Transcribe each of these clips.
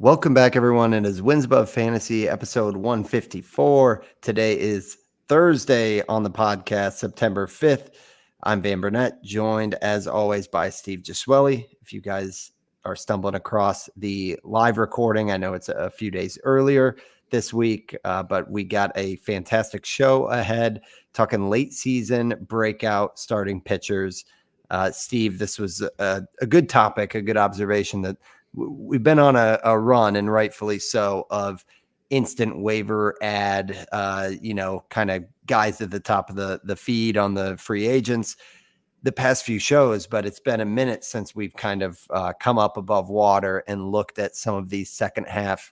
Welcome back, everyone. It is Wins Above Fantasy, episode 154. Today is Thursday on the podcast, September 5th. I'm Van Burnett, joined as always by Steve Giswelli. If you guys are stumbling across the live recording, I know it's a few days earlier this week, but we got a fantastic show ahead, talking late season breakout starting pitchers. Steve, this was a good topic, a good observation that we've been on a run, and rightfully so, of instant waiver ad, kind of guys at the top of the feed on the free agents the past few shows, but it's been a minute since we've kind of come up above water and looked at some of these second half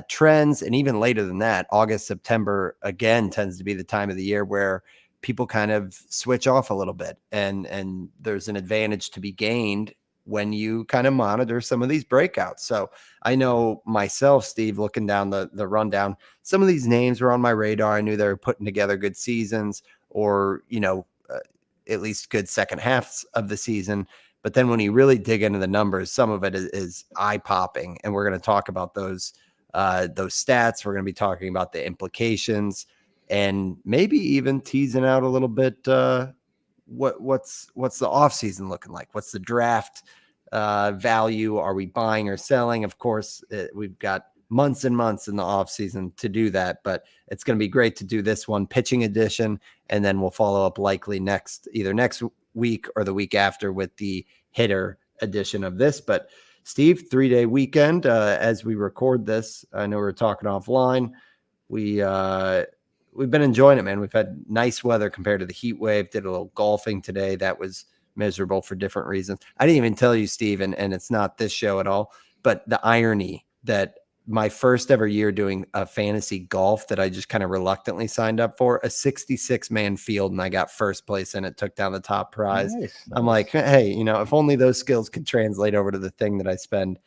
trends. And even later than that, August, September, again, tends to be the time of the year where people kind of switch off a little bit. And there's an advantage to be gained when you kind of monitor some of these breakouts. So I know myself, Steve, looking down the rundown, some of these names were on my radar. I knew they were putting together good seasons or, at least good second halves of the season. But then when you really dig into the numbers, some of it is eye popping. And we're going to talk about those stats. We're going to be talking about the implications and maybe even teasing out a little bit, what's the offseason looking like? What's the draft value? Are we buying or selling? Of course, we've got months and months in the offseason to do that, but it's going to be great to do this one pitching edition. And then we'll follow up likely either next week or the week after with the hitter edition of this. But Steve, 3-day weekend as we record this. I know we were talking offline. We've been enjoying it, man. We've had nice weather compared to the heat wave. Did a little golfing today. That was miserable for different reasons. I didn't even tell you, Steve, and it's not this show at all, but the irony that my first ever year doing a fantasy golf that I just kind of reluctantly signed up for, a 66-man field, and I got first place in it, took down the top prize. Nice. I'm like, hey, if only those skills could translate over to the thing that I spend,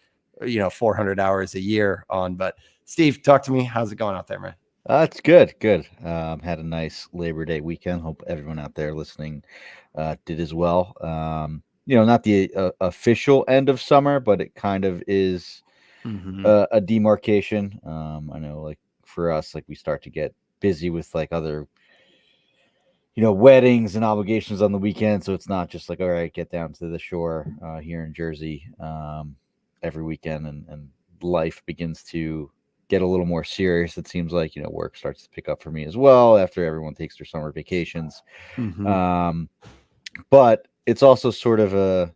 400 hours a year on. But Steve, talk to me. How's it going out there, man? It's good. Had a nice Labor Day weekend. Hope everyone out there listening did as well. Not the official end of summer, but it kind of is a demarcation. I know, like for us, like we start to get busy with like other, weddings and obligations on the weekend. So it's not just like, all right, get down to the shore here in Jersey every weekend, and life begins to get a little more serious. It seems like, work starts to pick up for me as well after everyone takes their summer vacations. But it's also sort of a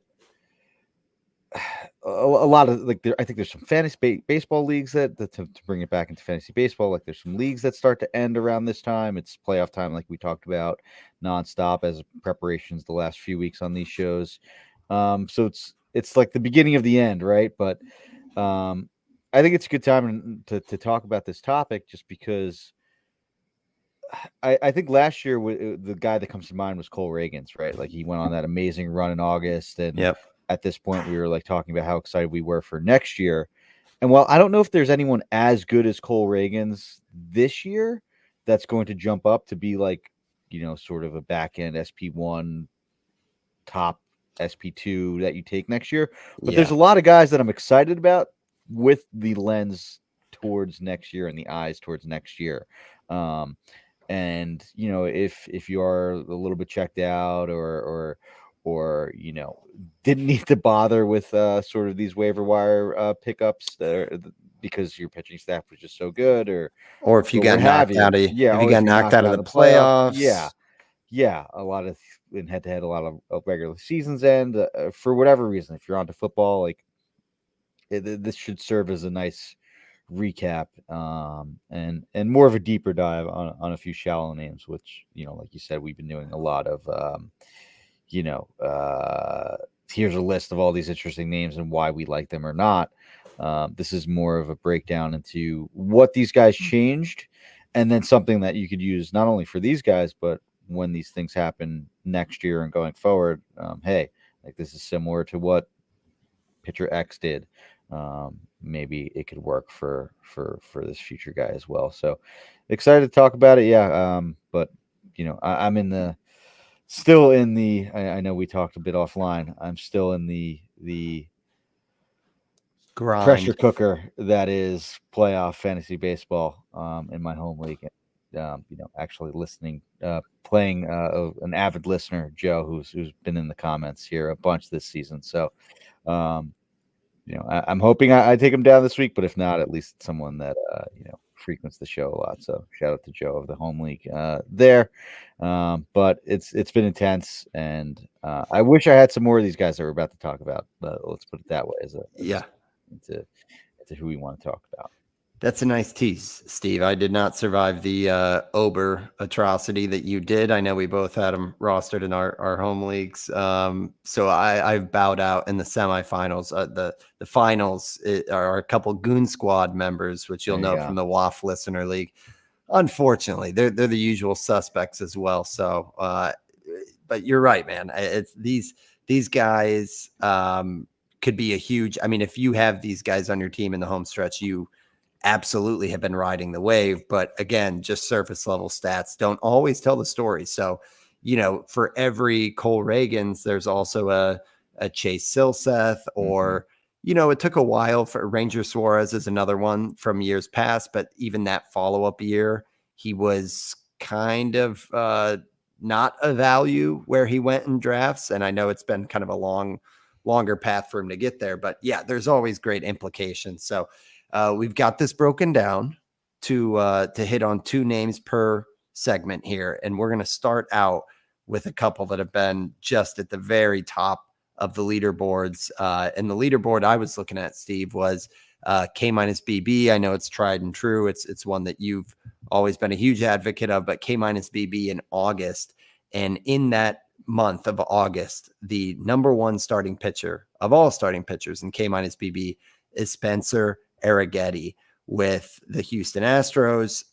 lot of like, I think there's some fantasy baseball leagues that to bring it back into fantasy baseball. Like there's some leagues that start to end around this time. It's playoff time, like we talked about, nonstop as preparations the last few weeks on these shows. So it's like the beginning of the end, right? But I think it's a good time to talk about this topic, just because I think last year the guy that comes to mind was Cole Reagans, right? Like he went on that amazing run in August, and at this point we were like talking about how excited we were for next year. And while I don't know if there's anyone as good as Cole Reagans this year that's going to jump up to be like, sort of a back end SP1 top SP2 that you take next year, but there's a lot of guys that I'm excited about with the lens towards next year and the eyes towards next year. And if you are a little bit checked out or didn't need to bother with sort of these waiver wire pickups because your pitching staff was just so good, or if you got knocked out of if you got knocked out of the playoffs. A lot of in head-to-head, a lot of regular seasons end for whatever reason. If you're onto football, like this should serve as a nice recap and more of a deeper dive on a few shallow names, which like you said, we've been doing a lot of here's a list of all these interesting names and why we like them or not. This is more of a breakdown into what these guys changed, and then something that you could use not only for these guys, but when these things happen next year and going forward. Hey, like this is similar to what pitcher X did. Maybe it could work for this future guy as well. So excited to talk about it. But I'm still in the I know we talked a bit offline. I'm still in the pressure grind. cooker that is playoff fantasy baseball in my home league. Actually listening, playing an avid listener, Joe, who's been in the comments here a bunch this season. So, I'm hoping I take him down this week, but if not, at least someone that frequents the show a lot. So shout out to Joe of the home league there. But it's been intense, and I wish I had some more of these guys that we're about to talk about. Let's put it that way as a into who we want to talk about. That's a nice tease, Steve. I did not survive the Ober atrocity that you did. I know we both had him rostered in our home leagues. So I've bowed out in the semifinals. The finals are a couple Goon Squad members, which you'll know from the WAF Listener League. Unfortunately, they're the usual suspects as well. So, but you're right, man. It's these guys could be a huge. I mean, if you have these guys on your team in the home stretch, you absolutely have been riding the wave, but again, just surface level stats don't always tell the story. So, for every Cole Reagans, there's also a Chase Silseth, or, it took a while for Ranger Suarez is another one from years past, but even that follow-up year, he was kind of not a value where he went in drafts. And I know it's been kind of a longer path for him to get there, but yeah, there's always great implications. So, we've got this broken down to hit on 2 names per segment here, and we're going to start out with a couple that have been just at the very top of the leaderboards. And the leaderboard I was looking at, Steve, was K-BB. I know it's tried and true. It's one that you've always been a huge advocate of, but K-BB in August, and in that month of August, the number 1 starting pitcher of all starting pitchers in K-BB is Spencer Arrighetti with the Houston Astros.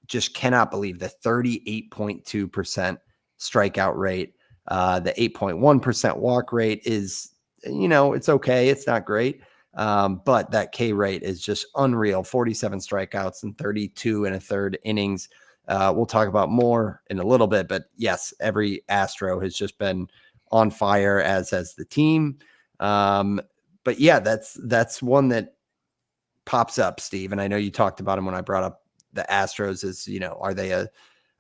Just cannot believe the 38.2% strikeout rate. The 8.1% walk rate is, it's okay. It's not great. But that K rate is just unreal. 47 strikeouts and 32 and a third innings. We'll talk about more in a little bit, but yes, every Astro has just been on fire, as has the team. But yeah, that's one that pops up, Steve. And I know you talked about him when I brought up the Astros as, are they a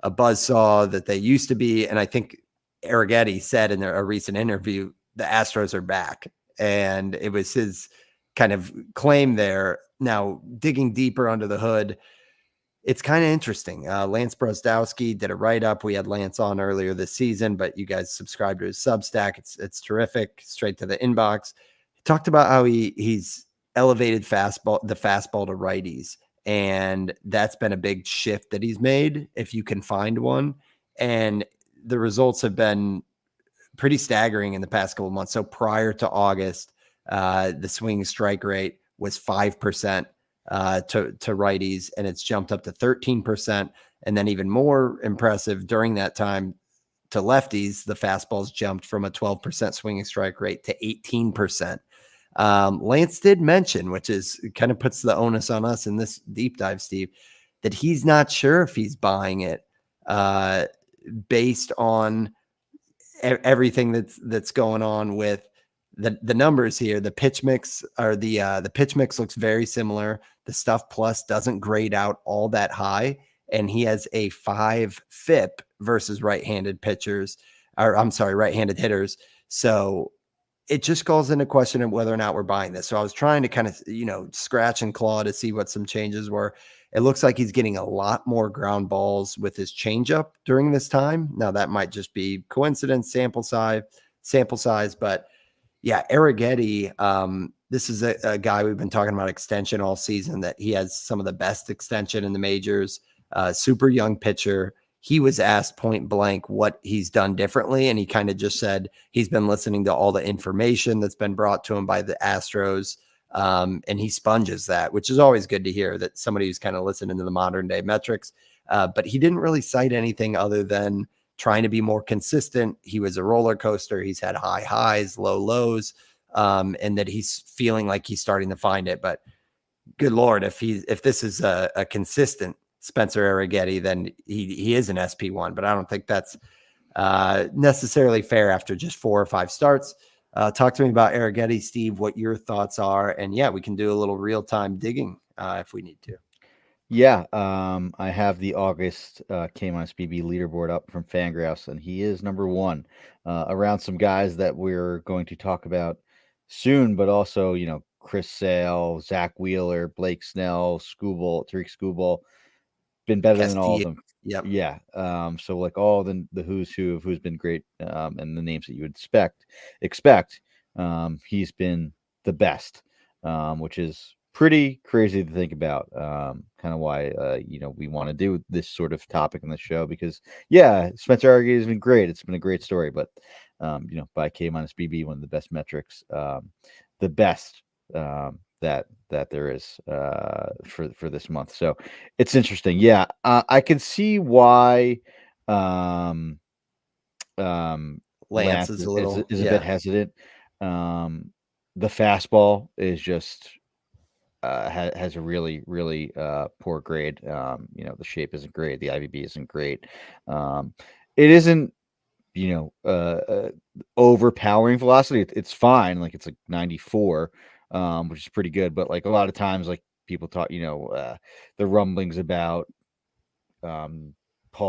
buzzsaw that they used to be? And I think Arrighetti said in a recent interview, the Astros are back. And it was his kind of claim there. Now, digging deeper under the hood, it's kind of interesting. Lance Brozdowski did a write-up. We had Lance on earlier this season, but you guys subscribe to his Substack. It's terrific, straight to the inbox. He talked about how he's elevated the fastball to righties. And that's been a big shift that he's made, if you can find one. And the results have been pretty staggering in the past couple of months. So prior to August, the swing strike rate was 5% to righties, and it's jumped up to 13%. And then even more impressive during that time to lefties, the fastballs jumped from a 12% swinging strike rate to 18%. Lance did mention, which is kind of puts the onus on us in this deep dive, Steve, that he's not sure if he's buying it based on everything that's going on with the numbers here. The pitch mix the pitch mix looks very similar. The stuff plus doesn't grade out all that high, and he has a 5 FIP versus right-handed hitters. So it just calls into question of whether or not we're buying this. So I was trying to kind of, scratch and claw to see what some changes were. It looks like he's getting a lot more ground balls with his changeup during this time. Now that might just be coincidence, sample size, but yeah, Arrighetti, this is a guy we've been talking about extension all season, that he has some of the best extension in the majors, super young pitcher. He was asked point blank what he's done differently, and he kind of just said he's been listening to all the information that's been brought to him by the Astros, and he sponges that, which is always good to hear, that somebody who's kind of listening to the modern day metrics. But he didn't really cite anything other than trying to be more consistent. He was a roller coaster. He's had high highs, low lows, and that he's feeling like he's starting to find it. But good Lord, if this is a consistent Spencer Arrighetti, then he is an SP1, but I don't think that's necessarily fair after just 4 or 5 starts. Talk to me about Arrighetti, Steve, what your thoughts are. And yeah, we can do a little real-time digging if we need to. Yeah, I have the August K-BB leaderboard up from Fangraphs, and he is number one around some guys that we're going to talk about soon, but also, Chris Sale, Zach Wheeler, Blake Snell, Tariq Skubal, been better than all of Castillo. them. Yep. Yeah. So like all the who's who of who's been great, and the names that you would expect, he's been the best, which is pretty crazy to think about. Kind of why we want to do this sort of topic in the show, because Spencer Argui has been great. It's been a great story, but by K-BB, one of the best metrics, the best that there is for this month. So it's interesting. Yeah, I can see why Lance Lance is a little, is a bit hesitant. The fastball is just has a really poor grade. The shape isn't great. The IVB isn't great. It isn't overpowering velocity. It's fine. Like, it's like 94, which is pretty good. But like a lot of times, like people talk, the rumblings about Paul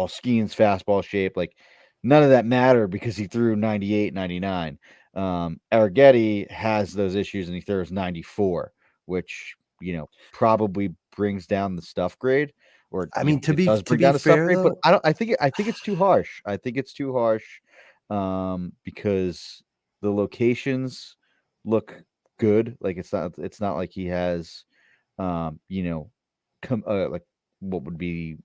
Skeens fastball shape, like none of that mattered because he threw 98, 99. Arrighetti has those issues and he throws 94, which, probably brings down the stuff grade, or I mean, it does to bring be down the stuff fair grade, but though, I think it's too harsh. I think it's too harsh, because the locations look good. Like, it's not like he has, like what would be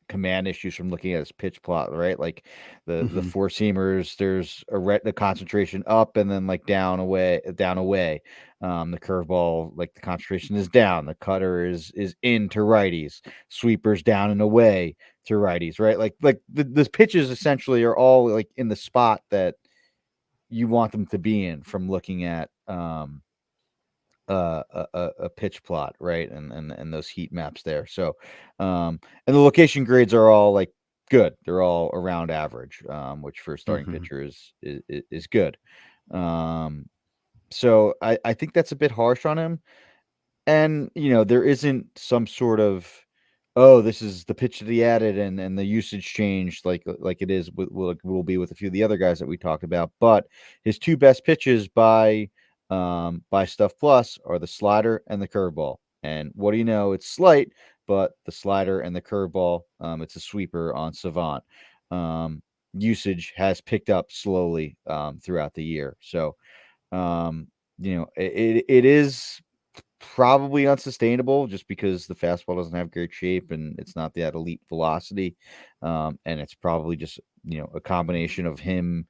command issues from looking at his pitch plot, right? Like the mhm. four seamers, there's the concentration up and then like down away. The curveball, like the concentration is down. The cutter is into righties. Sweepers down and away to righties, right? Like the pitches essentially are all like in the spot that you want them to be in from looking at a pitch plot, right? And those heat maps there. So, and the location grades are all like good. They're all around average, which for a starting Mhm. pitcher is good. So I think that's a bit harsh on him. And, there isn't some sort of, oh, this is the pitch that he added, and the usage changed like it is will be with a few of the other guys that we talked about. But his two best pitches by Stuff Plus are the slider and the curveball. And what do you know? It's slight, but the slider and the curveball, it's a sweeper on Savant. Usage has picked up slowly throughout the year. So, it is probably unsustainable just because the fastball doesn't have great shape and it's not that elite velocity. And it's probably just, a combination of him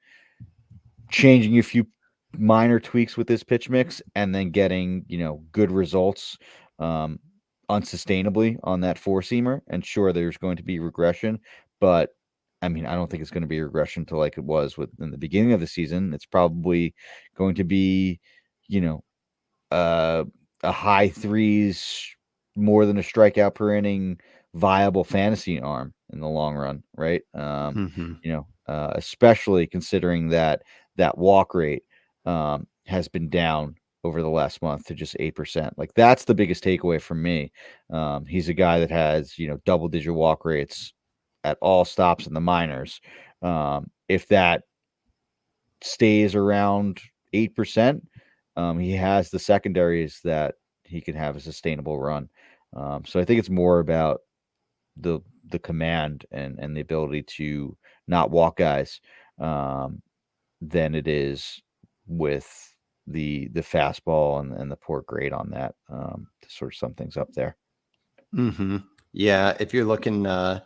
changing a few minor tweaks with this pitch mix and then getting, good results unsustainably on that four seamer. And sure, there's going to be regression, but I mean, I don't think it's going to be regression to like it was in the beginning of the season. It's probably going to be, you know, a high threes, more than a strikeout per inning, viable fantasy arm in the long run, right? Mhm. Especially considering that walk rate has been down over the last month to just 8%. Like, that's the biggest takeaway from me. He's a guy that has, double digit walk rates at all stops in the minors. If that stays around 8%, he has the secondaries that he can have a sustainable run. So I think it's more about the command and the ability to not walk guys, than it is with the fastball and the poor grade on that, to sort of sum things up there. Mhm. Yeah, if you're looking, I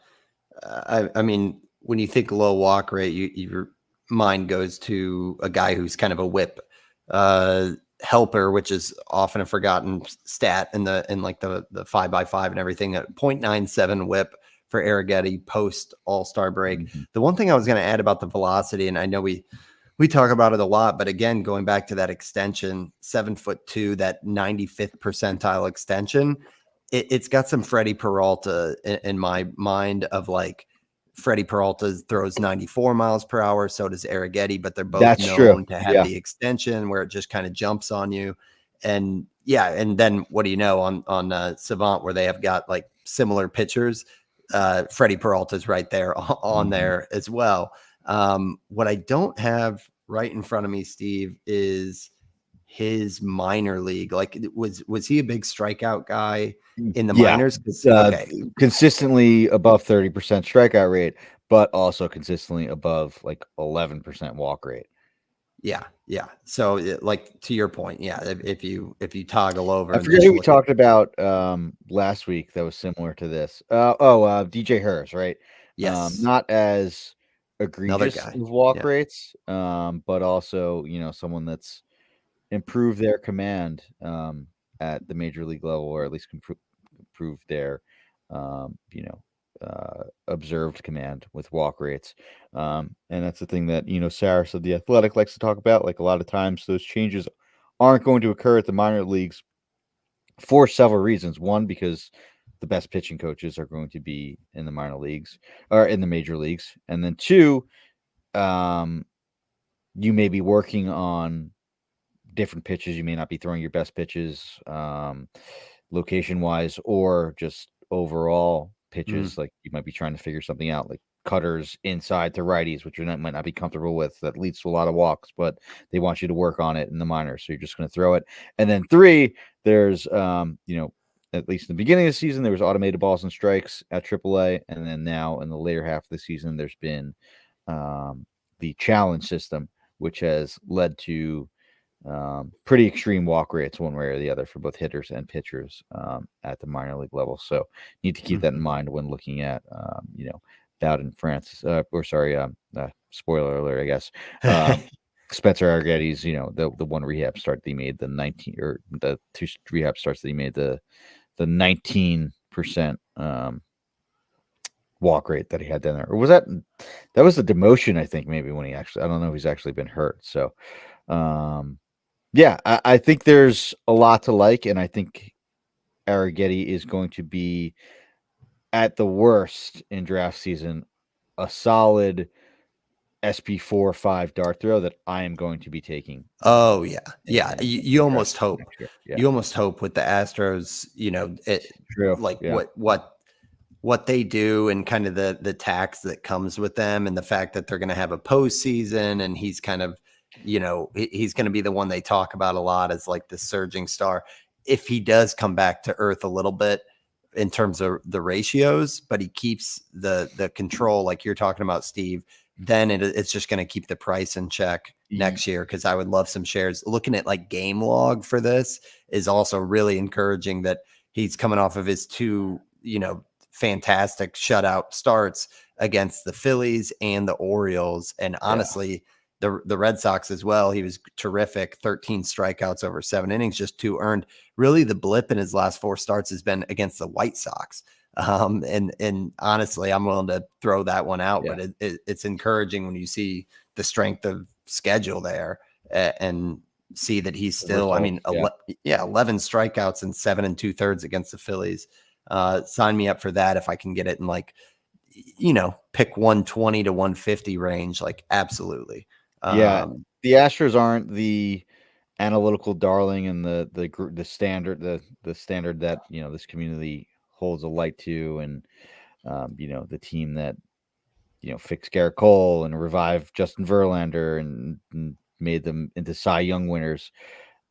mean, when you think low walk rate, your mind goes to a guy who's kind of a whip helper, which is often a forgotten stat in like the 5x5 and everything. At 0.97 whip for Arrighetti post All-Star break. Mhm. The one thing I was going to add about the velocity, and I know we talk about it a lot, but again, going back to that extension, 7'2", that 95th percentile extension, it's got some Freddie Peralta in my mind of like Freddie Peralta throws 94 miles per hour. So does Arrighetti, but they're both That's true. known to have Yeah. the extension where it just kind of jumps on you. And yeah, and then what do you know on Savant where they have got like similar pitchers? Freddie Peralta's right there on there as well. What I don't have right in front of me, Steve, is his minor league. Like, was he a big strikeout guy in the Yeah. minors? Okay, Consistently above 30% strikeout rate, but also consistently above like 11% walk rate. yeah. So, like to your point, yeah. If you toggle over I and forget just who we look at talked about last week that was similar to this. DJ Hers, right? yes, Not as another egregious guy. with walk Yeah. rates, but also, someone that's improved their command at the major league level, or at least improve their, um, you know, observed command with walk rates. And that's the thing that, Saris of The Athletic likes to talk about. Like, a lot of times those changes aren't going to occur at the minor leagues for several reasons. One, because the best pitching coaches are going to be in the minor leagues or in the major leagues. And then two, um, you may be working on different pitches. You may not be throwing your best pitches, location wise, or just overall Mhm. pitches. Like, you might be trying to figure something out, like cutters inside to righties, which might not be comfortable with. That leads to a lot of walks, but they want you to work on it in the minors. So you're just going to throw it. And then three, there's, at least in the beginning of the season, there was automated balls and strikes at AAA. And then now in the later half of the season, there's been the challenge system, which has led to pretty extreme walk rates one way or the other for both hitters and pitchers at the minor league level. So need to keep that in Mhm. mind when looking at, Bowden France, spoiler alert, I guess. Spencer Arrighetti's, the one rehab start that he made, the 19 or the two rehab starts that he made, the 19% walk rate that he had down there. Or was that was the demotion, I think, maybe when I don't know if he's actually been hurt. So, yeah, I think there's a lot to like, and I think Arrighetti is going to be, at the worst in draft season, a solid SP 4 or 5 dart throw that I am going to be taking. Oh yeah, yeah. In You draft almost season hope. next year. Yeah, You almost hope with the Astros. true. Like Yeah, what they do and kind of the tax that comes with them, and the fact that they're going to have a postseason, and he's kind of he's going to be the one they talk about a lot as like the surging star. If he does come back to earth a little bit in terms of the ratios, but he keeps the control, like you're talking about, Steve, then it's just going to keep the price in check Ye- next year, because I would love some shares. Looking at like game log for this is also really encouraging, that he's coming off of his two, fantastic shutout starts against the Phillies and the Orioles. And yeah, honestly, the Red Sox as well. He was terrific. 13 strikeouts over 7 innings, just 2 earned. Really, the blip in his last 4 starts has been against the White Sox. And honestly, I'm willing to throw that one out, yeah. but it's encouraging when you see the strength of schedule there, and see that he's The still, I mean, results. Yeah, 11 strikeouts and 7 2/3 against the Phillies. Sign me up for that if I can get it in like, pick 120 to 150 range, like absolutely. yeah. Um, The Astros aren't the analytical darling and the standard the standard that this community holds a light to, and the team that fixed Garrett Cole and revived Justin Verlander and made them into Cy Young winners.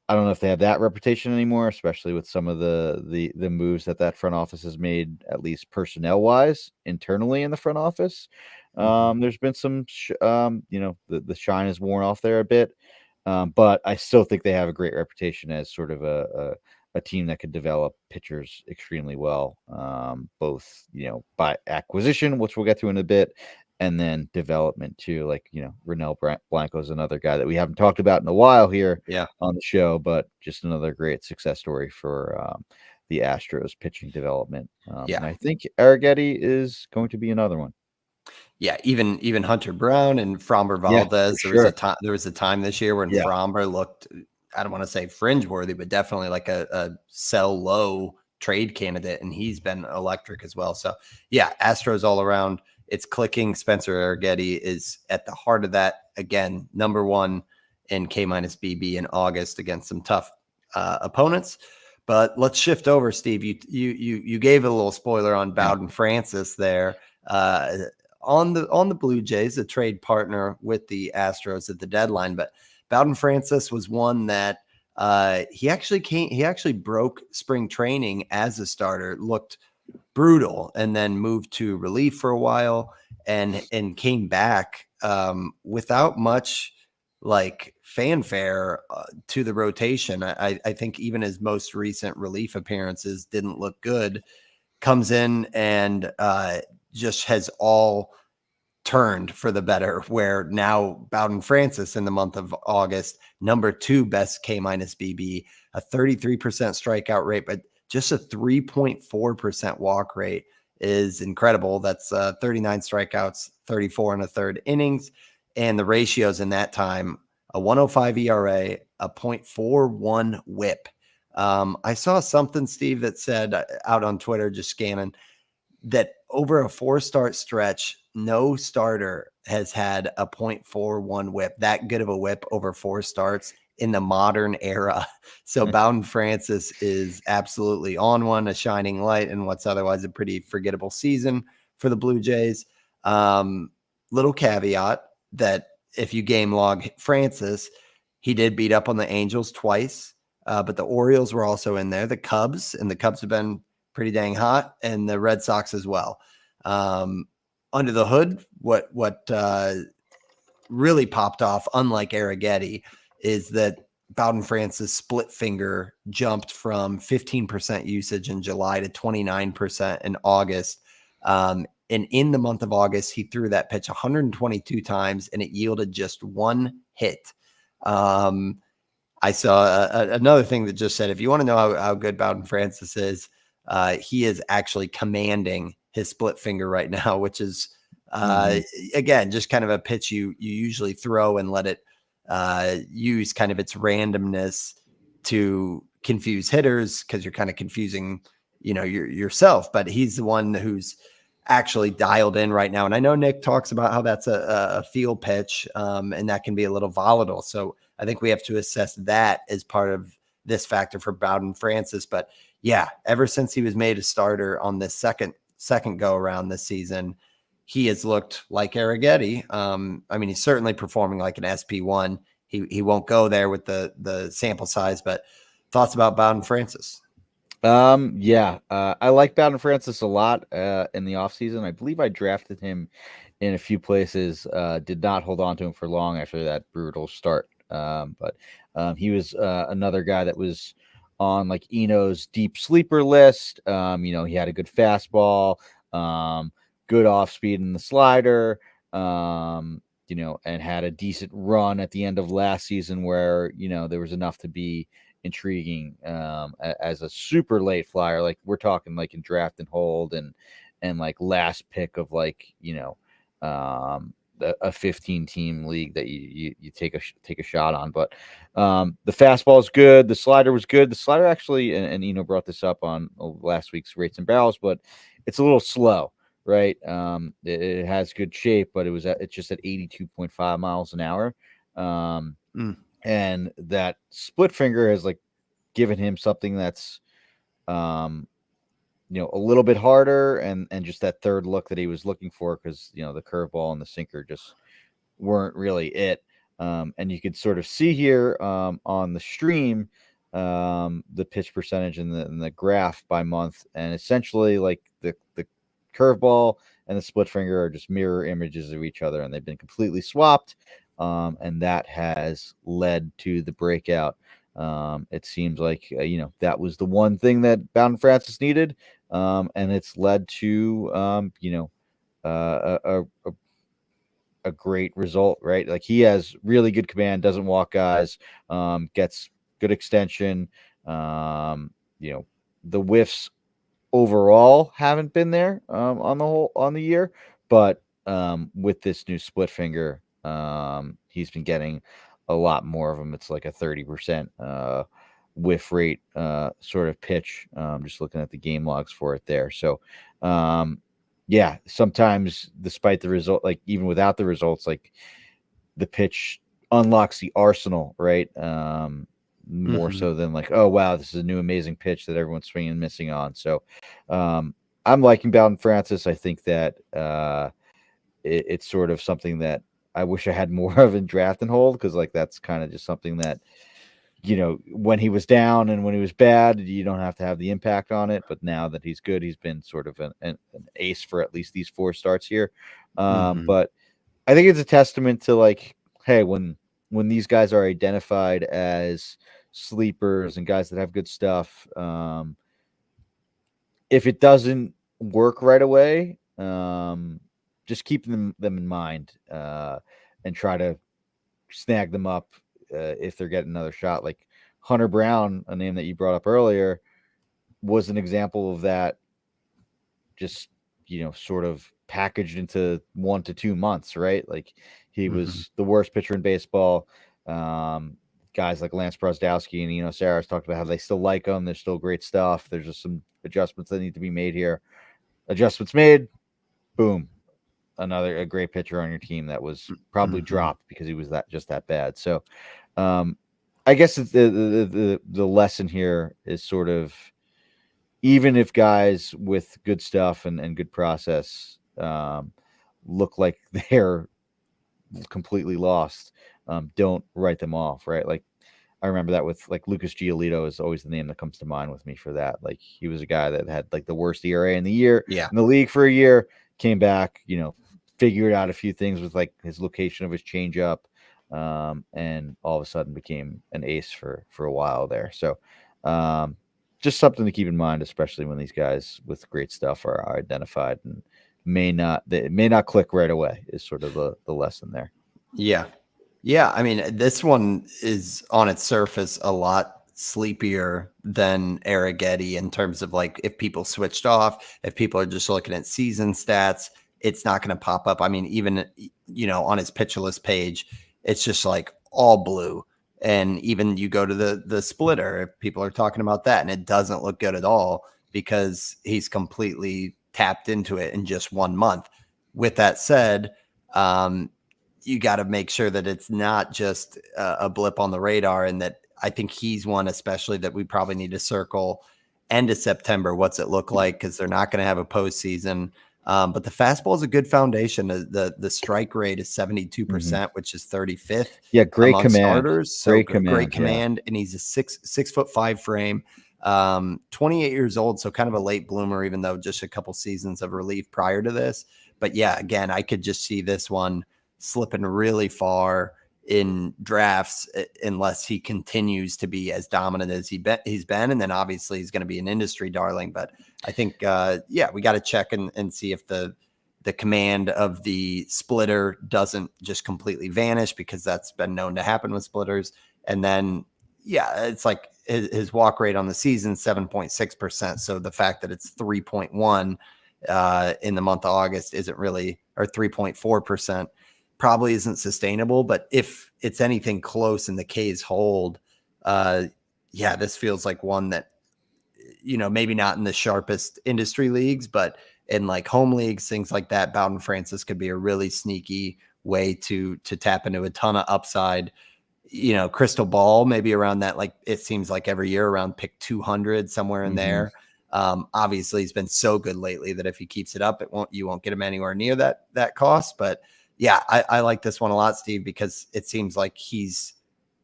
I don't know if they have that reputation anymore, especially with some of the moves that front office has made, at least personnel wise, internally in the front office. mhm. There's been some, the shine is worn off there a bit, but I still think they have a great reputation as sort of a team that could develop pitchers extremely well, both by acquisition, which we'll get to in a bit, and then development too. Like Renel Blanco is another guy that we haven't talked about in a while here Yeah. on the show, but just another great success story for the Astros pitching development. Yeah. And I think Arrighetti is going to be another one. Yeah, even Hunter Brown and Framber Yeah, for Valdez. sure. There was a time this year when Yeah, Framber looked, I don't want to say fringe worthy, but definitely like a sell low trade candidate, and he's been electric as well. So yeah, Astros all around. it's clicking. Spencer Arrighetti is at the heart of that. Again, number one in K minus BB in August against some tough opponents. But let's shift over, Steve. You gave a little spoiler on Bowden Francis there. On the Blue Jays, a trade partner with the Astros at the deadline. But Bowden Francis was one that he actually broke spring training as a starter, looked brutal, and then moved to relief for a while and came back without much like fanfare to the rotation. I think even his most recent relief appearances didn't look good. Comes in and just has all turned for the better, where now Bowden Francis in the month of August, number 2 best K minus BB, a 33% strikeout rate, but just a 3.4% walk rate is incredible. That's 39 strikeouts, 34 and a third innings. And the ratios in that time, a 105 ERA, a 0.41 whip. I saw something, Steve, that said out on Twitter, just scanning, that over a 4-start stretch, no starter has had a 0.41 whip, that good of a whip over 4 starts in the modern era. So Bowden Francis is absolutely on one, a shining light in what's otherwise a pretty forgettable season for the Blue Jays. Little caveat that if you game log Francis, he did beat up on the Angels twice, but the Orioles were also in there. The Cubs have been pretty dang hot, and the Red Sox as well. Under the hood, what really popped off, unlike Arrighetti, is that Bowden Francis' split finger jumped from 15% usage in July to 29% in August. And in the month of August, he threw that pitch 122 times, and it yielded just 1 hit. I saw another thing that just said, if you want to know how good Bowden Francis is, he is actually commanding his split finger right now, which is, again, just kind of a pitch you usually throw and let it use kind of its randomness to confuse hitters, because you're kind of confusing, yourself. But he's the one who's actually dialed in right now. And I know Nick talks about how that's a field pitch, and that can be a little volatile. So I think we have to assess that as part of this factor for Bowden Francis. But yeah, ever since he was made a starter on this second go around this season, he has looked like Arrighetti. I mean, he's certainly performing like an SP1. He won't go there with the sample size, but thoughts about Bowden Francis? I like Bowden Francis a lot in the offseason. I believe I drafted him in a few places, did not hold on to him for long after that brutal start. But he was another guy that was on like Eno's deep sleeper list. He had a good fastball, good off speed in the slider, and had a decent run at the end of last season where, there was enough to be intriguing as a super late flyer. Like we're talking like in draft and hold and like last pick of like, a 15 team league that you take a shot on. But the fastball is good. The slider was good. The slider actually, and Eno brought this up on last week's rates and barrels, but it's a little slow, right? It has good shape, but it's just at 82.5 miles an hour. And that split finger has like given him something that's a little bit harder and just that third look that he was looking for, because the curveball and the sinker just weren't really it. And you could sort of see here on the stream the pitch percentage in the graph by month, and essentially like the curveball and the split finger are just mirror images of each other, and they've been completely swapped, and that has led to the breakout. It seems like that was the one thing that Bowden Francis needed, and it's led to a great result, right? Like he has really good command, doesn't walk guys, gets good extension. The whiffs overall haven't been there on the year, but with this new split finger, he's been getting a lot more of them. It's like a 30% whiff rate sort of pitch. Just looking at the game logs for it there. So yeah, sometimes despite the result, like even without the results, like the pitch unlocks the arsenal, right? More Hmm. so than like, oh wow, this is a new amazing pitch that everyone's swinging and missing on. So, I'm liking Bowden Francis. I think that it's sort of something that I wish I had more of in draft and hold, because like that's kind of just something that, when he was down and when he was bad, you don't have to have the impact on it. But now that he's good, he's been sort of an ace for at least these 4 starts here. Hmm. But I think it's a testament to like, hey, when these guys are identified as sleepers and guys that have good stuff, if it doesn't work right away, just keep them in mind, and try to snag them up if they're getting another shot. Like Hunter Brown, a name that you brought up earlier, was an example of that. Just sort of packaged into 1 to 2 months, right? Like he Hmm. was the worst pitcher in baseball. Um, Guys like Lance Brosdowski and Saras talked about how they still like him. There's still great stuff. There's just some adjustments that need to be made here. Adjustments made. Boom, a great pitcher on your team that was probably Hmm. dropped because he was that bad. So, um, I guess it's the lesson here is sort of, even if guys with good stuff and good process look like they're completely lost, don't write them off, right? Like I remember that with like Lucas Giolito is always the name that comes to mind with me for that. Like he was a guy that had like the worst ERA in the year Yeah. in the league for a year, came back, figured out a few things with like his location of his changeup, and all of a sudden became an ace for a while there. So, just something to keep in mind, especially when these guys with great stuff are identified and they may not click right away. Is sort of the lesson there. Yeah. Yeah, I mean, this one is on its surface a lot sleepier than Arrighetti in terms of like if people switched off, if people are just looking at season stats, it's not going to pop up. I mean, even on his pitcher list page, it's just like all blue. And even you go to the splitter, if people are talking about that, and it doesn't look good at all because he's completely tapped into it in just 1 month. With that said, you got to make sure that it's not just a blip on the radar, and that I think he's one especially that we probably need to circle end of September. What's it look like? Because they're not going to have a postseason. But the fastball is a good foundation. The strike rate is Hmm. 72%, which is 35th Yeah, great among command, starters. So great great command. Yeah. command, and he's a 6'5" frame. 28 years old, so kind of a late bloomer, even though just a couple seasons of relief prior to this. But yeah, again, I could just see this one slipping really far in drafts unless he continues to be as dominant as he's been. And then obviously he's going to be an industry darling. But I think, yeah, we got to check and see if the command of the splitter doesn't just completely vanish, because that's been known to happen with splitters. And then, yeah, it's like his walk rate on the season, 7.6%. So the fact that it's 3.1 in the month of August isn't really, or 3.4%, probably isn't sustainable. But if it's anything close and the K's hold, yeah, this feels like one that, maybe not in the sharpest industry leagues, but in like home leagues, things like that, Bowden Francis could be a really sneaky way to tap into a ton of upside. Crystal ball, maybe around that, like it seems like every year around pick 200, somewhere in Hmm. there. Obviously he's been so good lately that if he keeps it up, you won't get him anywhere near that cost. But yeah, I like this one a lot, Steve, because it seems like he's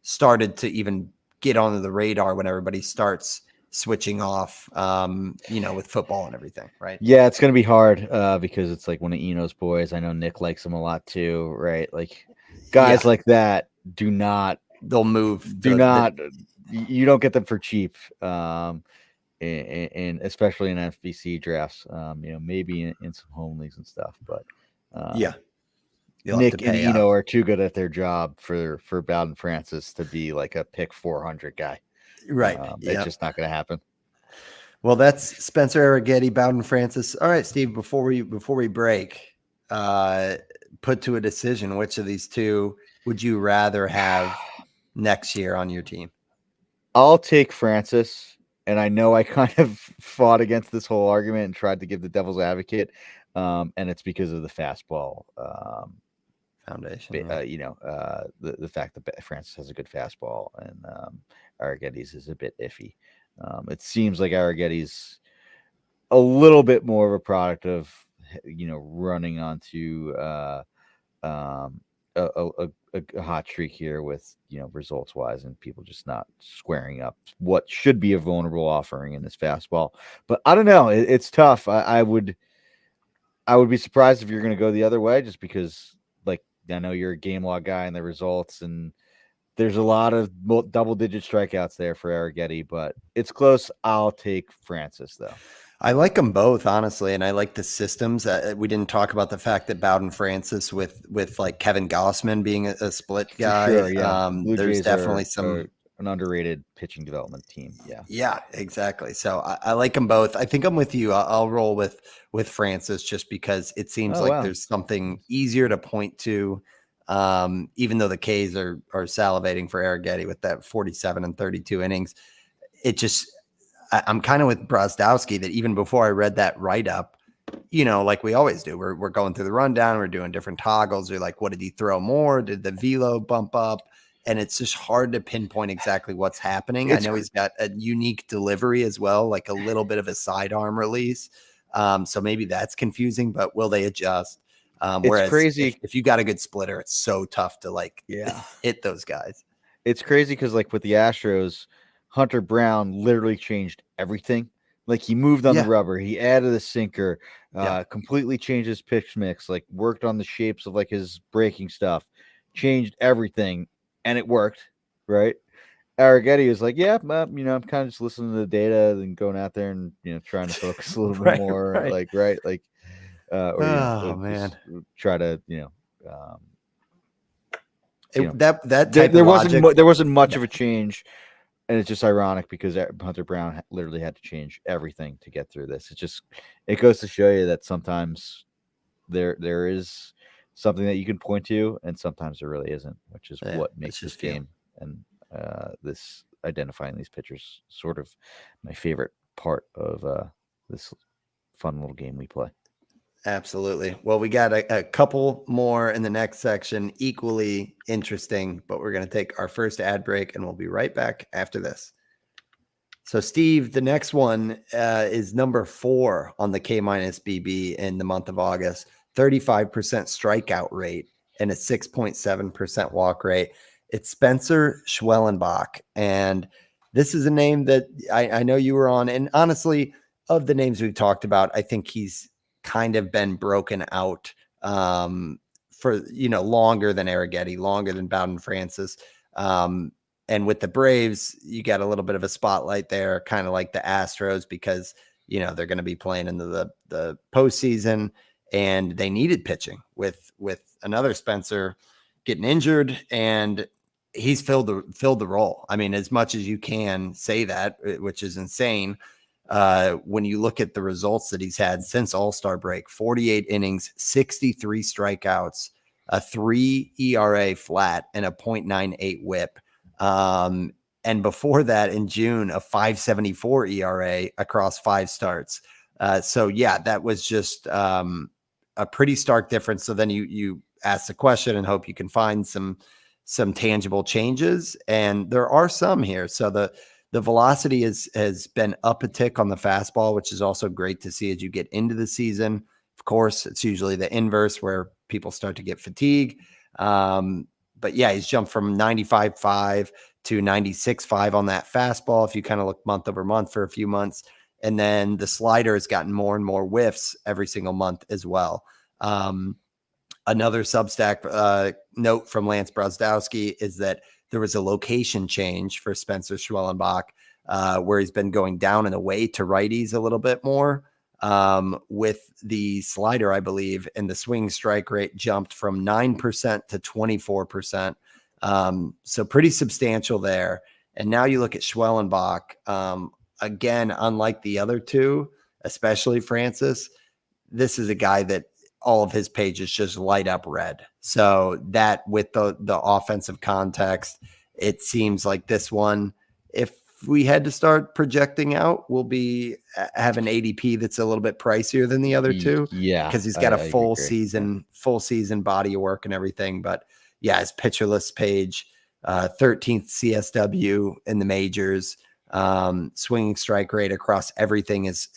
started to even get onto the radar when everybody starts switching off, with football and everything, right? Yeah, it's gonna be hard because it's like one of Eno's boys. I know Nick likes him a lot too, right? Like Yeah, guys like that do not they'll move do the not you don't get them for cheap. And especially in FBC drafts, maybe in some home leagues and stuff. But yeah, you'll have to Nick and pay up. Eno are too good at their job for Bowden Francis to be like a pick 400 guy. Right. It's Yeah. just not going to happen. Well, that's Spencer Arrighetti, Bowden Francis. All right, Steve. Before we break, uh, put to a decision, which of these two would you rather have next year on your team? I'll take Francis, and I know I kind of fought against this whole argument and tried to give the devil's advocate. And it's because of the fastball foundation. the fact that Francis has a good fastball and Arrigetti's is a bit iffy. It seems like Arrigetti's a little bit more of a product of running onto um, a hot streak here with results wise and people just not squaring up what should be a vulnerable offering in this fastball. But I don't know. It's tough. I would be surprised if you're going to go the other way, just because, like, I know you're a game log guy and the results, and there's a lot of double-digit strikeouts there for Arrigetti, but it's close. I'll take Francis, though. I like them both, honestly, and I like the systems. We didn't talk about the fact that Bowden Francis with like Kevin Gossman being a split guy. For sure, yeah. Blue There's Jays definitely are an underrated pitching development team. Yeah, exactly. So I like them both. I think I'm with you. I'll roll with Francis just because it seems like there's something easier to point to. Even though the K's are salivating for Arrigetti with that 47 and 32 innings, it just I'm kind of with Brozdowski that even before I read that write up, like we always do, we're going through the rundown, we're doing different toggles. You're like, what did he throw more? Did the velo bump up? And it's just hard to pinpoint exactly what's happening. I know he's got a unique delivery as well, like a little bit of a sidearm release. So maybe that's confusing, but will they adjust? Whereas crazy if you got a good splitter, it's so tough to hit those guys. It's crazy because with the Astros, Hunter Brown literally changed everything. Like, he moved on the rubber, he added a sinker, completely changed his pitch mix, worked on the shapes of his breaking stuff, changed everything, and it worked, right? Arrigetti was like, I'm kind of just listening to the data and going out there and trying to focus a little bit more, man, try to that type there of logic, there wasn't much of a change. And it's just ironic because Hunter Brown literally had to change everything to get through this. It goes to show you that sometimes there is something that you can point to, and sometimes there really isn't, which is what makes this game and this identifying these pitchers sort of my favorite part of this fun little game we play. Absolutely. Well, we got a couple more in the next section, equally interesting, but we're going to take our first ad break and we'll be right back after this. So, Steve, the next one is number 4 on the K-BB in the month of August, 35% strikeout rate and a 6.7% walk rate. It's Spencer Schwellenbach. And this is a name that I know you were on. And honestly, of the names we've talked about, I think he's kind of been broken out for longer than Arrigetti, longer than Bowden Francis, and with the Braves you got a little bit of a spotlight there, kind of like the Astros, because they're going to be playing into the postseason and they needed pitching with another Spencer getting injured, and he's filled the role. I mean, as much as you can say that, which is insane. When you look at the results that he's had since All-Star break, 48 innings, 63 strikeouts, a 3 ERA flat, and a 0.98 whip. And before that, in June, a 5.74 ERA across 5 starts. So that was just a pretty stark difference. So then you ask the question and hope you can find some tangible changes, and there are some here. So the velocity has been up a tick on the fastball, which is also great to see as you get into the season. Of course, it's usually the inverse where people start to get fatigue. But he's jumped from 95.5 to 96.5 on that fastball, if you kind of look month over month for a few months. And then the slider has gotten more and more whiffs every single month as well. Another Substack note from Lance Brozdowski is that there was a location change for Spencer Schwellenbach, where he's been going down and away to righties a little bit more with the slider, I believe, and the swing strike rate jumped from 9% to 24%. So pretty substantial there. And now you look at Schwellenbach, again, unlike the other two, especially Francis, this is a guy that all of his pages just light up red. So that with the offensive context, it seems like this one, if we had to start projecting out, we'll be have an ADP that's a little bit pricier than the other two Yeah, because he's got a I full agree. Yeah. season body of work and everything. But yeah, his pitcher list page, 13th CSW in the majors. Swinging strike rate across everything is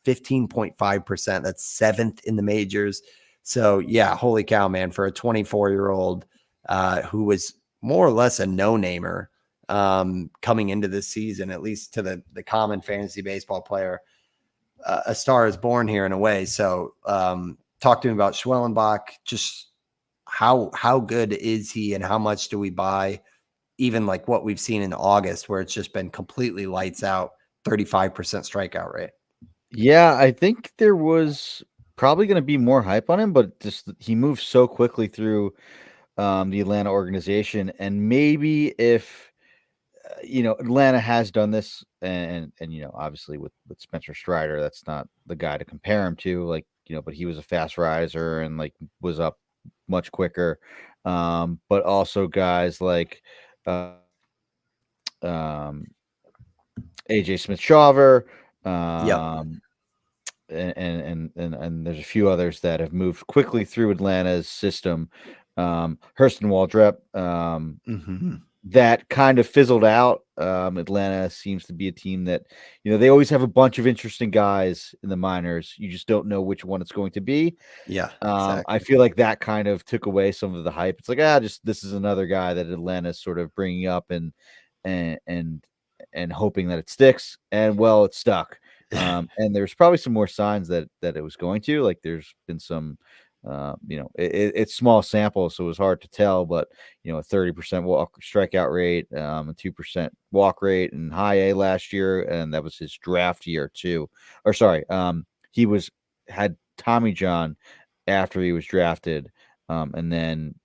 15.5%. That's seventh in the majors. So yeah, holy cow, man! For a 24-year-old who was more or less a no-namer coming into this season, at least to the common fantasy baseball player, a star is born here in a way. So talk to me about Schwellenbach. Just how good is he, and how much do we buy? Even like what we've seen in August, where it's just been completely lights out, 35% strikeout rate. Yeah, I think there was probably going to be more hype on him, but just he moved so quickly through the Atlanta organization, and maybe if Atlanta has done this, and obviously with Spencer Strider, that's not the guy to compare him to, like but he was a fast riser and like was up much quicker, but also guys like um, AJ Smith-Shawver, Yep. um, and there's a few others that have moved quickly through Atlanta's system. Hurston Waldrep, Mm-hmm. that kind of fizzled out. Atlanta seems to be a team that, they always have a bunch of interesting guys in the minors. You just don't know which one it's going to be. Yeah, I exactly. feel like that kind of took away some of the hype. It's like, just this is another guy that Atlanta's sort of bringing up and and and hoping that it sticks. And well, it stuck. And there's probably some more signs that it was going to. Like there's been some, it's small sample, so it was hard to tell. But a 30% walk strikeout rate, a 2% walk rate, and high A last year, and that was his draft year too. Or sorry, he had Tommy John after he was drafted. And then,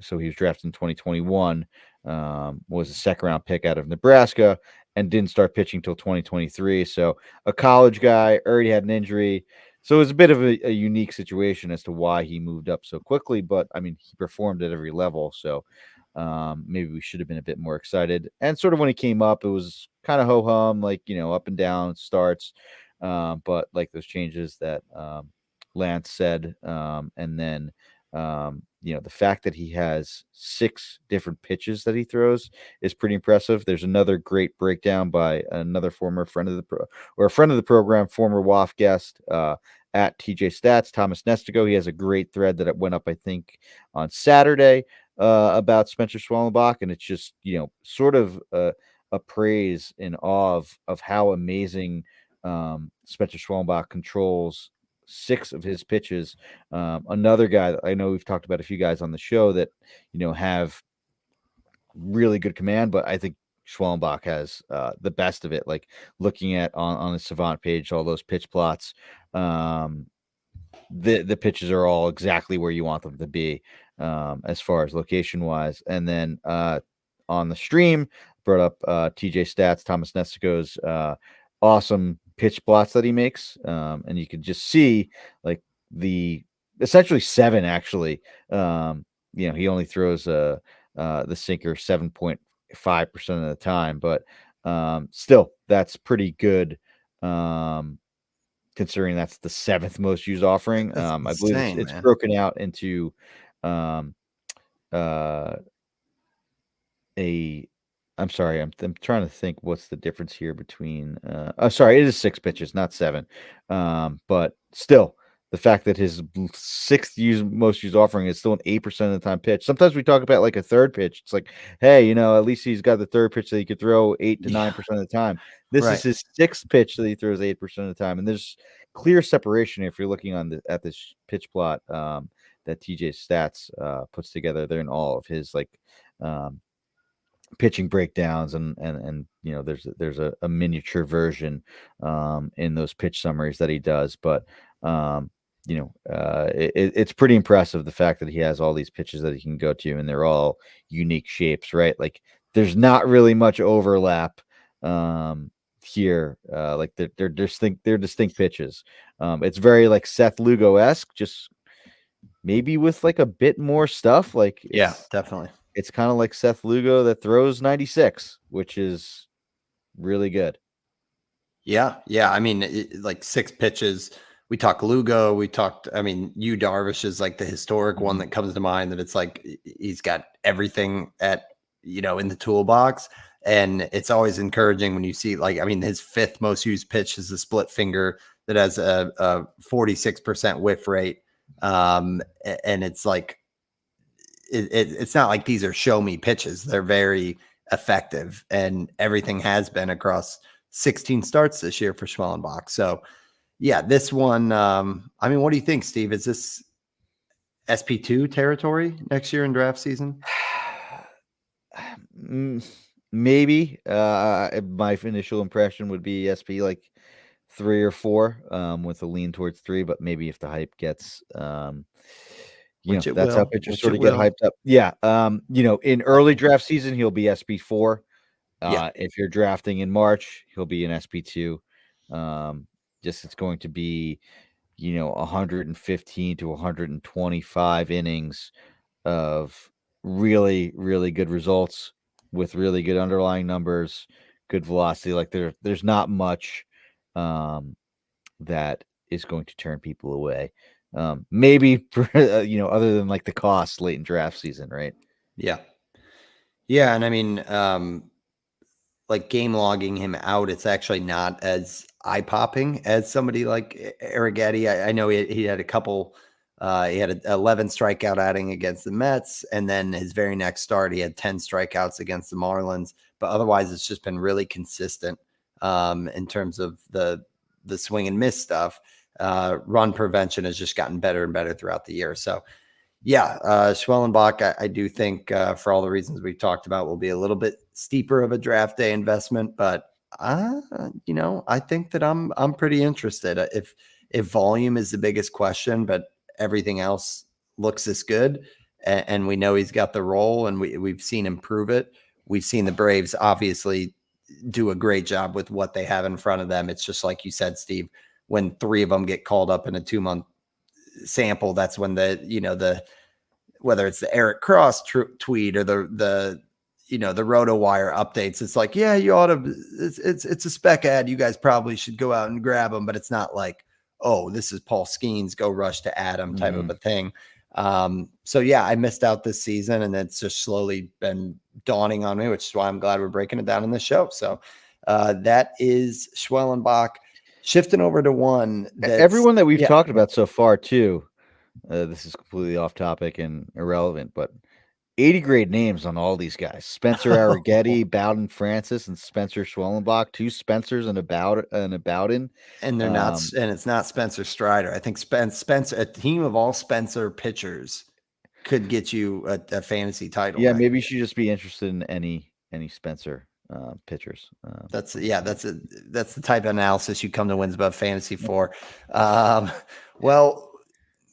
so he was drafted in 2021, was a second round pick out of Nebraska and didn't start pitching till 2023. So a college guy, already had an injury. So it was a bit of a unique situation as to why he moved up so quickly. But I mean, he performed at every level. So maybe we should have been a bit more excited. And sort of when he came up, it was kind of ho hum, like, up and down starts. But like those changes that Lance said. And then, the fact that he has 6 different pitches that he throws is pretty impressive. There's another great breakdown by another former friend of a friend of the program, former WAF guest, at TJ Stats, Thomas Nestigo. He has a great thread that went up, I think, on Saturday, about Spencer Schwellenbach, and it's just, sort of a praise in awe of how amazing Spencer Schwellenbach controls 6 of his pitches. Another guy that I know we've talked about a few guys on the show that have really good command, but I think Schwellenbach has the best of it. Like looking at on the Savant page, all those pitch plots, the pitches are all exactly where you want them to be, as far as location wise. And then on the stream, brought up TJ Stats, Thomas Nestico's awesome pitch plots that he makes, and you could just see like the essentially 7 actually. He only throws the sinker 7.5% of the time, but still that's pretty good. Considering that's the 7th most used offering. That's I believe insane, it's man. broken out into um, uh, a I'm sorry, I'm trying to think what's the difference here between sorry, it is 6 pitches, not 7. But still, the fact that his 6th most used offering is still an 8% of the time pitch. Sometimes we talk about like a third pitch. It's like, hey, at least he's got the third pitch that he could throw 8 to Yeah, 9% of the time. This is right. his 6th pitch that he throws 8% of the time. And there's clear separation if you're looking at this pitch plot that TJ Stats puts together. They're in all of his like um, pitching breakdowns, and there's a miniature version in those pitch summaries that he does. But it's pretty impressive, the fact that he has all these pitches that he can go to, and they're all unique shapes, right? Like there's not really much overlap here. Like they're distinct pitches. It's very like Seth Lugo-esque, just maybe with like a bit more stuff. Like Yeah, definitely. it's kind of like Seth Lugo that throws 96, which is really good. Yeah. I mean, like 6 pitches. We talked Lugo. We talked. I mean, Yu Darvish is like the historic one that comes to mind. That it's like he's got everything at in the toolbox, and it's always encouraging when you see like I mean, his 5th most used pitch is a split finger that has a 46% whiff rate, and it's like it's not like these are show me pitches. They're very effective, and everything has been across 16 starts this year for Schwellenbach. So, yeah, this one. I mean, what do you think, Steve? Is this SP2 territory next year in draft season? Maybe. My initial impression would be SP like 3 or 4, with a lean towards 3. But maybe if the hype gets, Which it that's how will. pitchers Which sort it of get will. hyped up. Yeah. In early draft season, he'll be SP4. Yeah. If you're drafting in March, he'll be an SP2. Just it's going to be, 115 to 125 innings of really, really good results with really good underlying numbers, good velocity. Like there's not much that is going to turn people away. Maybe other than like the cost late in draft season, right? Yeah. And I mean, like game logging him out, it's actually not as eye popping as somebody like Arrighetti. I know he had a couple. He had an 11 strikeout outing against the Mets, and then his very next start, he had 10 strikeouts against the Marlins. But otherwise, it's just been really consistent in terms of the swing and miss stuff. Run prevention has just gotten better and better throughout the year. So yeah, Schwellenbach, I do think for all the reasons we've talked about, will be a little bit steeper of a draft day investment. But I think that I'm pretty interested. If volume is the biggest question, but everything else looks as good, and we know he's got the role, and we've seen him prove it. We've seen the Braves obviously do a great job with what they have in front of them. It's just like you said, Steve. When 3 of them get called up in a 2-month sample, that's when the whether it's the Eric Cross tweet or the RotoWire updates. It's like, yeah, you ought to. It's a spec ad. You guys probably should go out and grab them, but it's not like, oh, this is Paul Skeens, go rush to Adam type of a thing. So yeah, I missed out this season, and it's just slowly been dawning on me, which is why I'm glad we're breaking it down in this show. So that is Schwellenbach. Shifting over to one that's Everyone that we've talked about so far, too. This is completely off topic and irrelevant, but 80 grade names on all these guys: Spencer Arrighetti, Bowden Francis, and Spencer Schwellenbach. 2 Spencers and a Bowden. And they're not, and it's not Spencer Strider. I think Spencer, a team of all Spencer pitchers, could get you a fantasy title. Yeah, maybe you should just be interested in any Spencer pitchers. That's the type of analysis you come to Wins Above Fantasy for. Well,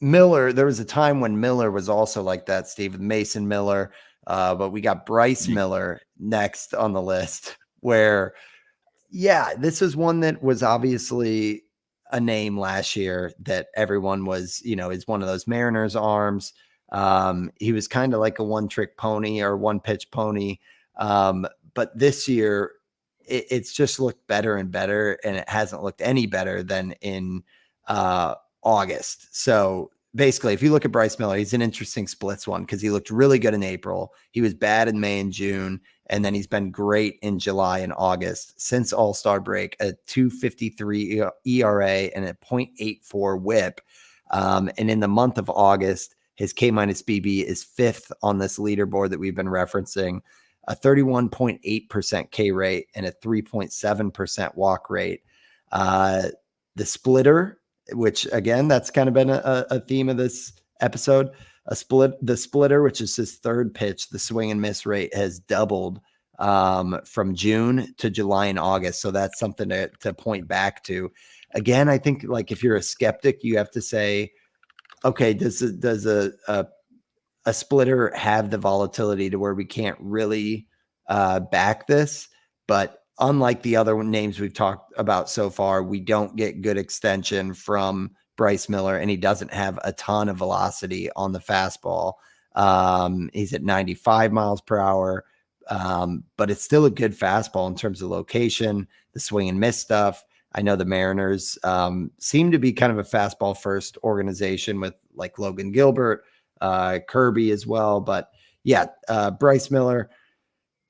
Miller, there was a time when Miller was also like that, Steve, with Mason Miller. But we got Bryce Miller next on the list, where yeah, this is one that was obviously a name last year that everyone was, is one of those Mariners arms. He was kind of like a one-trick pony or one-pitch pony. But this year, it's just looked better and better, and it hasn't looked any better than in August. So basically, if you look at Bryce Miller, he's an interesting splits one because he looked really good in April. He was bad in May and June, and then he's been great in July and August. Since All-Star break, a 2.53 ERA and a 0.84 WHIP. And in the month of August, his K-BB is 5th on this leaderboard that we've been referencing, a 31.8% K rate and a 3.7% walk rate. The splitter, which again, that's kind of been a theme of this episode. The splitter, which is his 3rd pitch, the swing and miss rate has doubled from June to July and August. So that's something to point back to. Again, I think like if you're a skeptic, you have to say, okay, does a splitter have the volatility to where we can't really back this? But unlike the other names we've talked about so far, we don't get good extension from Bryce Miller, and he doesn't have a ton of velocity on the fastball. He's at 95 miles per hour. But it's still a good fastball in terms of location, the swing and miss stuff. I know the Mariners seem to be kind of a fastball first organization with like Logan Gilbert, Kirby as well. But yeah, Bryce Miller,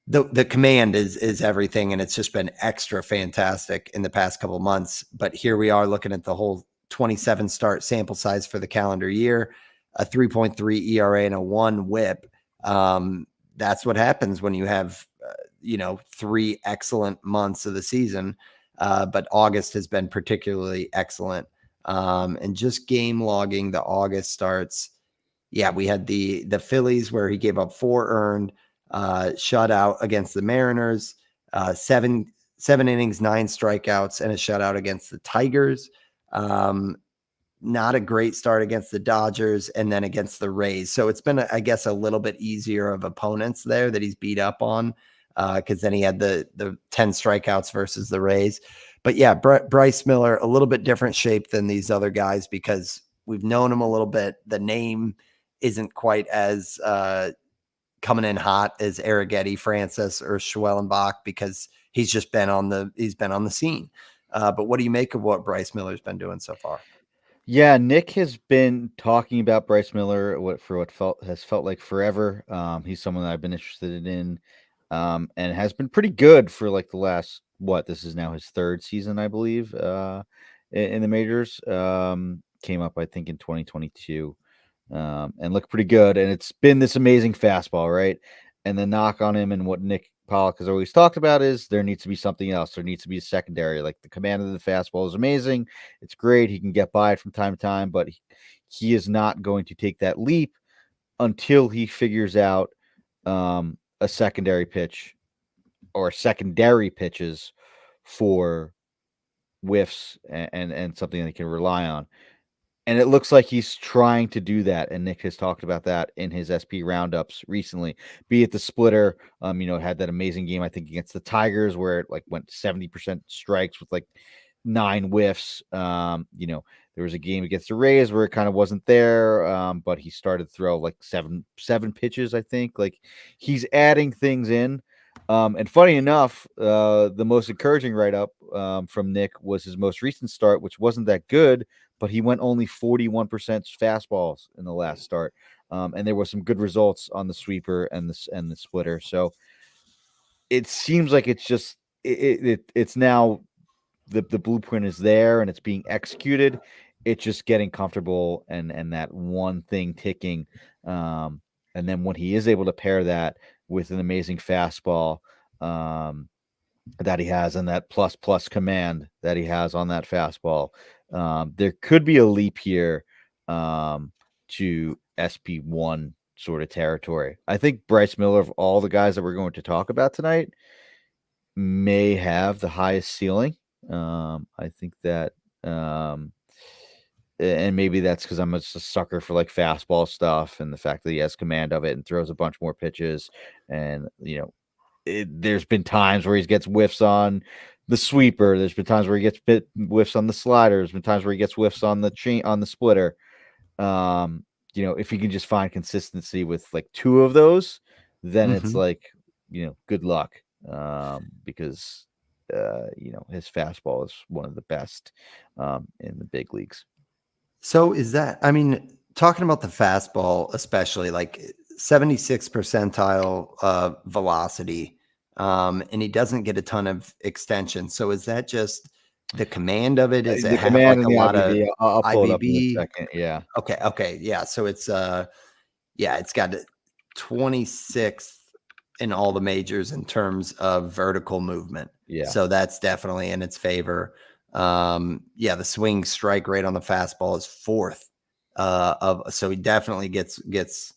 the command is everything, and it's just been extra fantastic in the past couple of months. But here we are looking at the whole 27 start sample size for the calendar year, a 3.3 ERA and a 1 WHIP. That's what happens when you have 3 excellent months of the season. But August has been particularly excellent. And just game logging the August starts. Yeah, we had the Phillies where he gave up 4 earned, shutout against the Mariners, 7 innings, 9 strikeouts, and a shutout against the Tigers. Not a great start against the Dodgers and then against the Rays. So it's been, I guess, a little bit easier of opponents there that he's beat up on, because then he had the 10 strikeouts versus the Rays. But yeah, Bryce Miller, a little bit different shape than these other guys because we've known him a little bit. The name isn't quite as coming in hot as Arrighetti, Francis, or Schwellenbach because he's been on the scene. But what do you make of what Bryce Miller's been doing so far? Yeah, Nick has been talking about Bryce Miller what has felt like forever. He's someone that I've been interested in, and has been pretty good for like the last this is now his 3rd season, I believe, in the majors. Came up, I think, in 2022, and looked pretty good. And it's been this amazing fastball, right? And the knock on him and what Nick Pollock has always talked about is there needs to be something else. There needs to be a secondary. Like the command of the fastball is amazing. It's great. He can get by it from time to time, but he is not going to take that leap until he figures out a secondary pitch or secondary pitches for whiffs and something that he can rely on. And it looks like he's trying to do that. And Nick has talked about that in his SP roundups recently, be it the splitter. It had that amazing game, I think, against the Tigers where it like went 70% strikes with like 9 whiffs. There was a game against the Rays where it kind of wasn't there, but he started to throw like seven pitches, I think. Like he's adding things in. And funny enough, the most encouraging write-up from Nick was his most recent start, which wasn't that good, but he went only 41% fastballs in the last start. And there were some good results on the sweeper and the splitter. So it seems like it's just it's now the blueprint is there and it's being executed. It's just getting comfortable and that one thing ticking. And then when he is able to pair that with an amazing fastball that he has and that plus command that he has on that fastball, there could be a leap here to SP1 sort of territory. I think Bryce Miller, of all the guys that we're going to talk about tonight, may have the highest ceiling. I think that, and maybe that's because I'm just a sucker for like fastball stuff and the fact that he has command of it and throws a bunch more pitches. And, there's been times where he gets whiffs on the sweeper. There's been times where he gets whiffs on the slider. There's been times where he gets whiffs on the splitter. If he can just find consistency with like 2 of those, then it's like, good luck. Because his fastball is one of the best in the big leagues. So is that, I mean, talking about the fastball, especially like 76 percentile velocity, and he doesn't get a ton of extension. So is that just the command of it? Is it The have command like and a the lot of IBB, I'll pull it up in a IBB? second. Yeah. Okay. Yeah. So it's it's got 26th in all the majors in terms of vertical movement. Yeah. So that's definitely in its favor. The swing strike rate on the fastball is 4th. So he definitely gets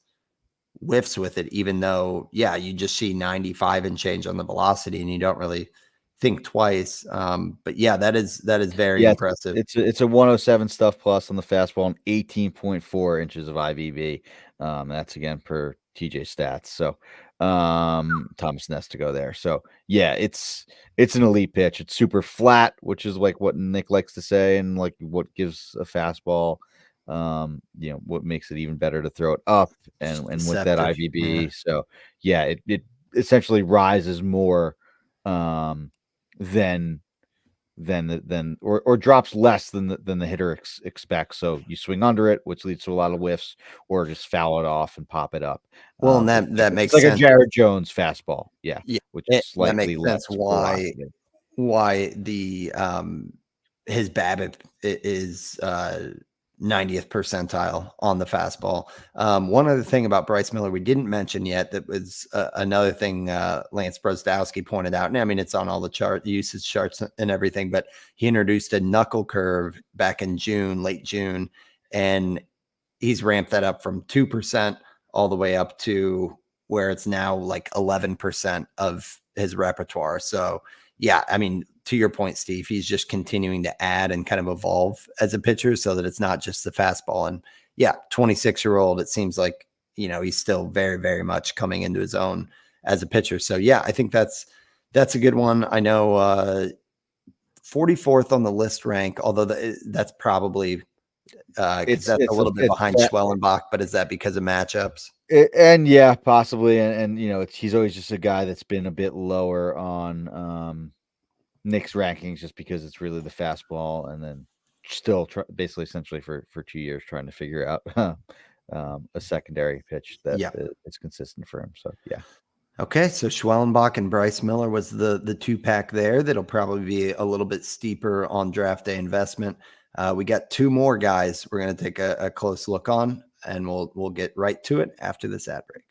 whiffs with it, even though, you just see 95 and change on the velocity and you don't really think twice. But that is very impressive. It's a 107 stuff plus on the fastball and 18.4 inches of IVB. That's again per TJ stats. So Thomas Nestigo there. So it's an elite pitch. It's super flat, which is like what Nick likes to say, and like what gives a fastball what makes it even better to throw it up and with that IVB. So it essentially rises more than or drops less than the hitter expects. So you swing under it, which leads to a lot of whiffs, or just foul it off and pop it up. Well, and that It's makes like a sense. Jared Jones fastball, yeah, Yeah, which is that slightly makes less sense velocity. why the his BABIP is 90th percentile on the fastball. One other thing about Bryce Miller we didn't mention yet that was another thing Lance Brozdowski pointed out. And I mean, it's on all the usage charts and everything, but he introduced a knuckle curve back in late June, and he's ramped that up from 2% all the way up to where it's now like 11% of his repertoire. So, yeah, I mean, to your point, Steve, he's just continuing to add and kind of evolve as a pitcher so that it's not just the fastball. And yeah, 26-year-old, it seems like, he's still very, very much coming into his own as a pitcher. So, yeah, I think that's a good one. I know 44th on the list rank, although that's probably because that's a little bit behind Schwellenbach, but is that because of matchups? And yeah, possibly. And he's always just a guy that's been a bit lower on Nick's rankings just because it's really the fastball, and then still basically essentially for 2 years trying to figure out a secondary pitch that is consistent for him. So yeah. Okay, so Schwellenbach and Bryce Miller was the two pack there. That'll probably be a little bit steeper on draft day investment. We got two more guys we're going to take a close look on, and we'll get right to it after this ad break.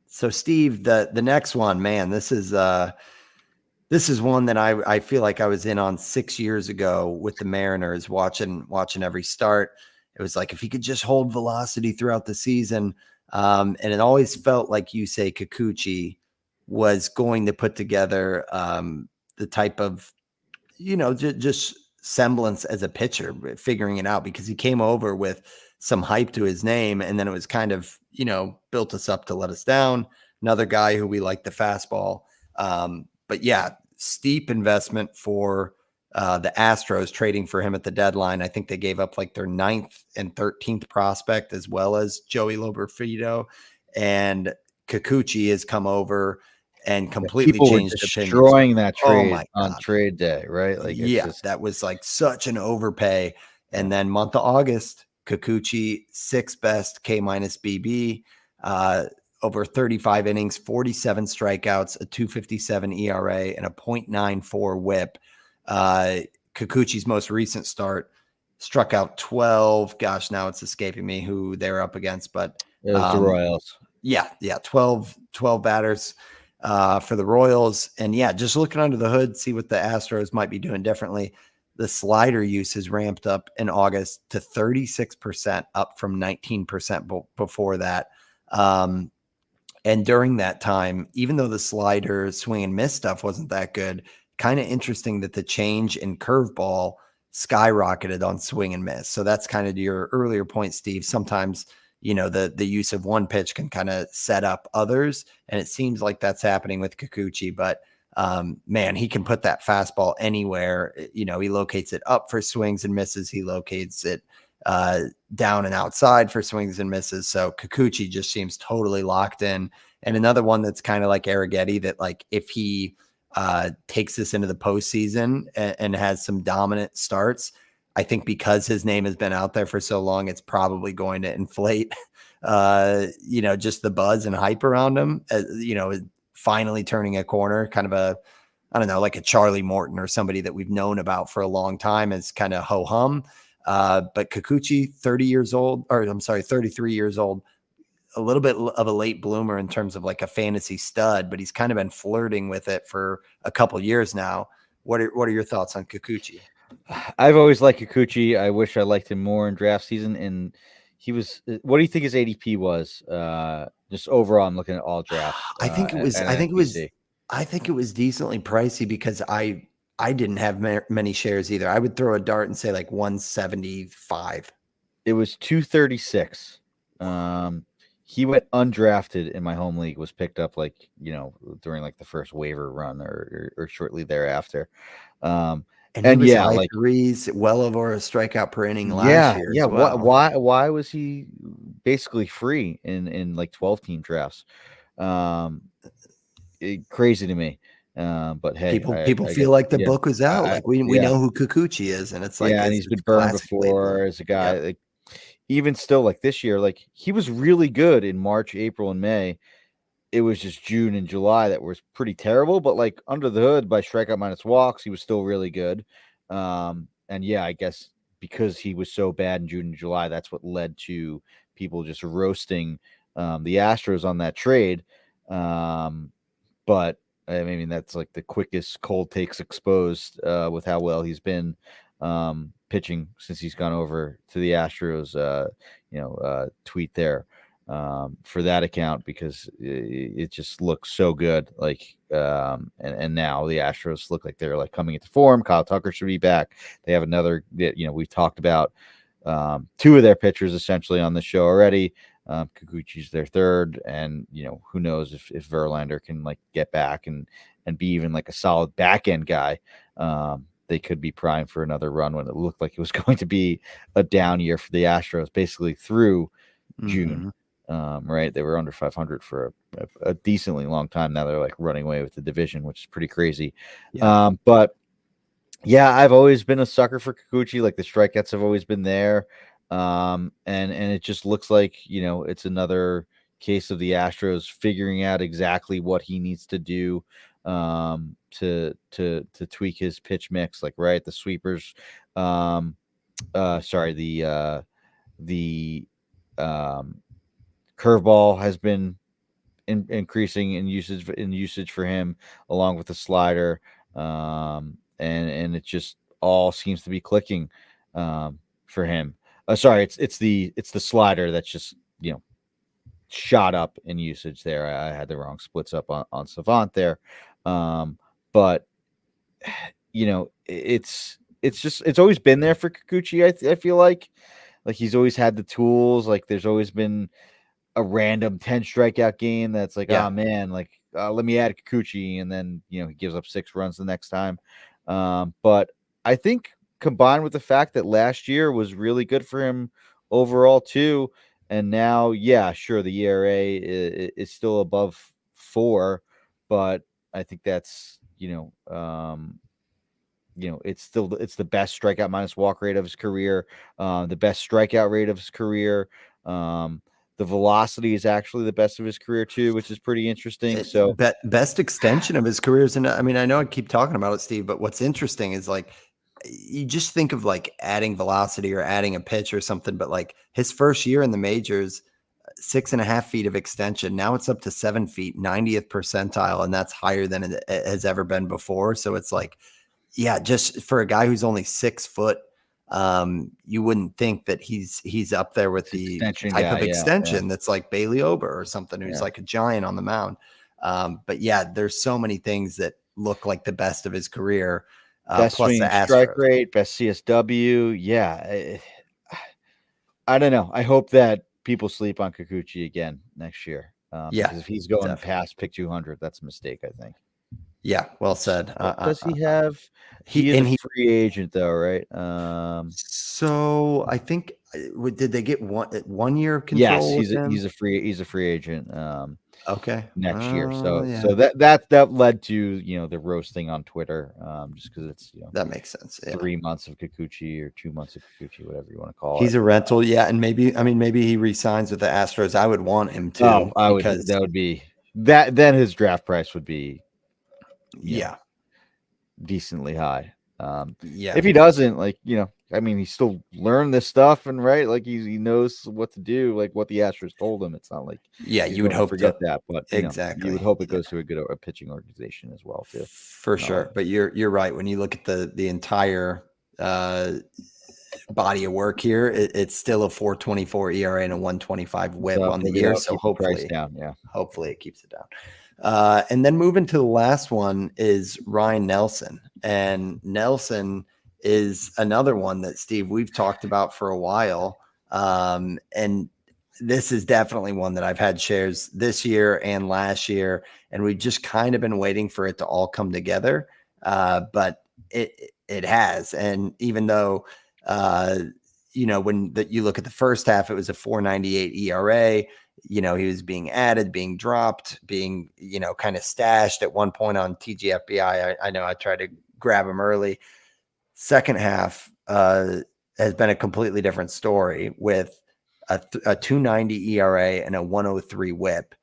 So Steve, the next one, man, this is one that I feel like I was in on 6 years ago with the Mariners, watching every start. It was like if he could just hold velocity throughout the season. And it always felt like Yusei Kikuchi was going to put together the type of, just semblance as a pitcher, figuring it out, because he came over with some hype to his name, and then it was kind of, built us up to let us down. Another guy who we like the fastball. But yeah, steep investment for the Astros trading for him at the deadline. I think they gave up like their 9th and 13th prospect, as well as Joey Loberfito, and Kikuchi has come over and completely changed opinions. Destroying that trade on trade day, right? Like, that was like such an overpay. And then month of August, Kikuchi 6th best K- BB, over 35 innings, 47 strikeouts, a 2.57 ERA, and a 0.94 WHIP. Kikuchi's most recent start struck out 12. Gosh, now it's escaping me who they're up against, but it was the Royals. Yeah, 12 batters for the Royals. And yeah, just looking under the hood, see what the Astros might be doing differently. The slider use has ramped up in August to 36%, up from 19% before that. And during that time, even though the slider swing and miss stuff wasn't that good, kind of interesting that the change in curveball skyrocketed on swing and miss. So that's kind of to your earlier point, Steve. Sometimes, the use of one pitch can kind of set up others. And it seems like that's happening with Kikuchi, but man, he can put that fastball anywhere. He locates it up for swings and misses. He locates it down and outside for swings and misses. So Kikuchi just seems totally locked in. And another one that's kind of like Arrighetti, that like if he takes this into the postseason and has some dominant starts, I think because his name has been out there for so long, it's probably going to inflate, just the buzz and hype around him, finally turning a corner, kind of I don't know, like a Charlie Morton or somebody that we've known about for a long time as kind of ho-hum. But Kikuchi, 33 years old, a little bit of a late bloomer in terms of like a fantasy stud, but he's kind of been flirting with it for a couple years now. What are your thoughts on Kikuchi? I've always liked Kikuchi. I wish I liked him more in draft season. And he was, what do you think his ADP was? Just overall, I'm looking at all drafts. I think it was decently pricey because I didn't have many shares either. I would throw a dart and say like 175. It was 236. He went undrafted in my home league, was picked up during like the first waiver run or shortly thereafter. And he was high threes, well over a strikeout per inning last year. Yeah. As well. Why was he basically free in like 12 team drafts? crazy to me. But hey, People I feel guess, like the yeah, book was out. Like we yeah, know who Kikuchi is, and it's like yeah, and he's it's been burned classic before labeling. as a guy. Yep. Like even still, like this year, like he was really good in March, April, and May. It was just June and July that was pretty terrible. But like under the hood, by strikeout minus walks, he was still really good. And yeah, I guess because he was so bad in June and July, that's what led to people just roasting the Astros on that trade. Um, but I mean, that's like the quickest cold takes exposed with how well he's been pitching since he's gone over to the Astros. Tweet there for that account because it just looks so good. Like, and now the Astros look like they're like coming into form. Kyle Tucker should be back. They have another. We've talked about two of their pitchers essentially on the show already. Kikuchi's their third, and who knows if Verlander can like get back and be even like a solid back end guy. They could be primed for another run when it looked like it was going to be a down year for the Astros, basically through June. Mm-hmm. Right, they were under 500 for a decently long time. Now they're like running away with the division, which is pretty crazy. Yeah. But yeah, I've always been a sucker for Kikuchi. Like the strikeouts have always been there. And it just looks like, it's another case of the Astros figuring out exactly what he needs to do to tweak his pitch mix. Like, right, the sweepers, sorry, the curveball has been increasing in usage for him, along with the slider, and it just all seems to be clicking for him. Sorry, it's the slider that's just shot up in usage there. I had the wrong splits up on Savant there, but it's always been there for Kikuchi. I feel like he's always had the tools. Like there's always been a random 10 strikeout game that's like, Yeah. oh man, like let me add Kikuchi, and then he gives up 6 runs the next time. But I think combined with the fact that last year was really good for him overall too, and now, yeah, sure, the ERA is still above 4, but I think that's it's the best strikeout minus walk rate of his career, the best strikeout rate of his career. The velocity is actually the best of his career too, which is pretty interesting. So Best extension of his career is, and I mean, I know I keep talking about it, Steve, but what's interesting is like you just think of like adding velocity or adding a pitch or something, but like his first year in the majors, 6.5 feet of extension. Now it's up to 7 feet, 90th percentile, and that's higher than it has ever been before. So it's like, yeah, just for a guy who's only 6 foot, you wouldn't think that he's up there with the extension type guy, of yeah, yeah, extension that's like Bailey Ober or something who's yeah. like a giant on the mound. But yeah, there's so many things that look like the best of his career. Best Plus the swinging strike Astros. rate, best CSW. Yeah, I don't know. I hope that people sleep on Kikuchi again next year, Yeah, because if he's going definitely. past pick 200, that's a mistake, I think. Yeah, well said. What does he have? He He is a and he. free agent, though, right? So I think did they get 1 year Yes, control with him? he's a free agent Okay. next year. Yeah, So that led to the roasting on Twitter, just because it's that makes sense. Yeah. 3 months of Kikuchi or 2 months of Kikuchi, whatever you want to call it. He's a rental, yeah, and maybe I mean maybe he resigns with the Astros. I would want him Oh, to I would because that would be that then his draft price would be yeah, decently high. yeah, If he doesn't, like, I mean, he still learned this stuff, and right, like he knows what to do, like what the Astros told him. It's not like yeah. he's You would going to hope to forget that, but you would exactly, hope it yeah, goes to a good pitching organization as well too. for sure. But you're right. When you look at the entire body of work here, it's still a 4.24 ERA and a 1.25 WHIP on the year. It'll So keep the price down. hopefully it keeps it down. And then moving to the last one is Ryan Nelson. And Nelson is another one that, Steve, we've talked about for a while. And this is definitely one that I've had shares this year and last year. And we've just kind of been waiting for it to all come together. But it has. And even though, when you look at the first half, it was a 4.98 ERA. he was being added, being dropped, being, kind of stashed at one point on TGFBI. I know I tried to grab him early. Second half has been a completely different story with a 2.90 ERA and a 103 WHIP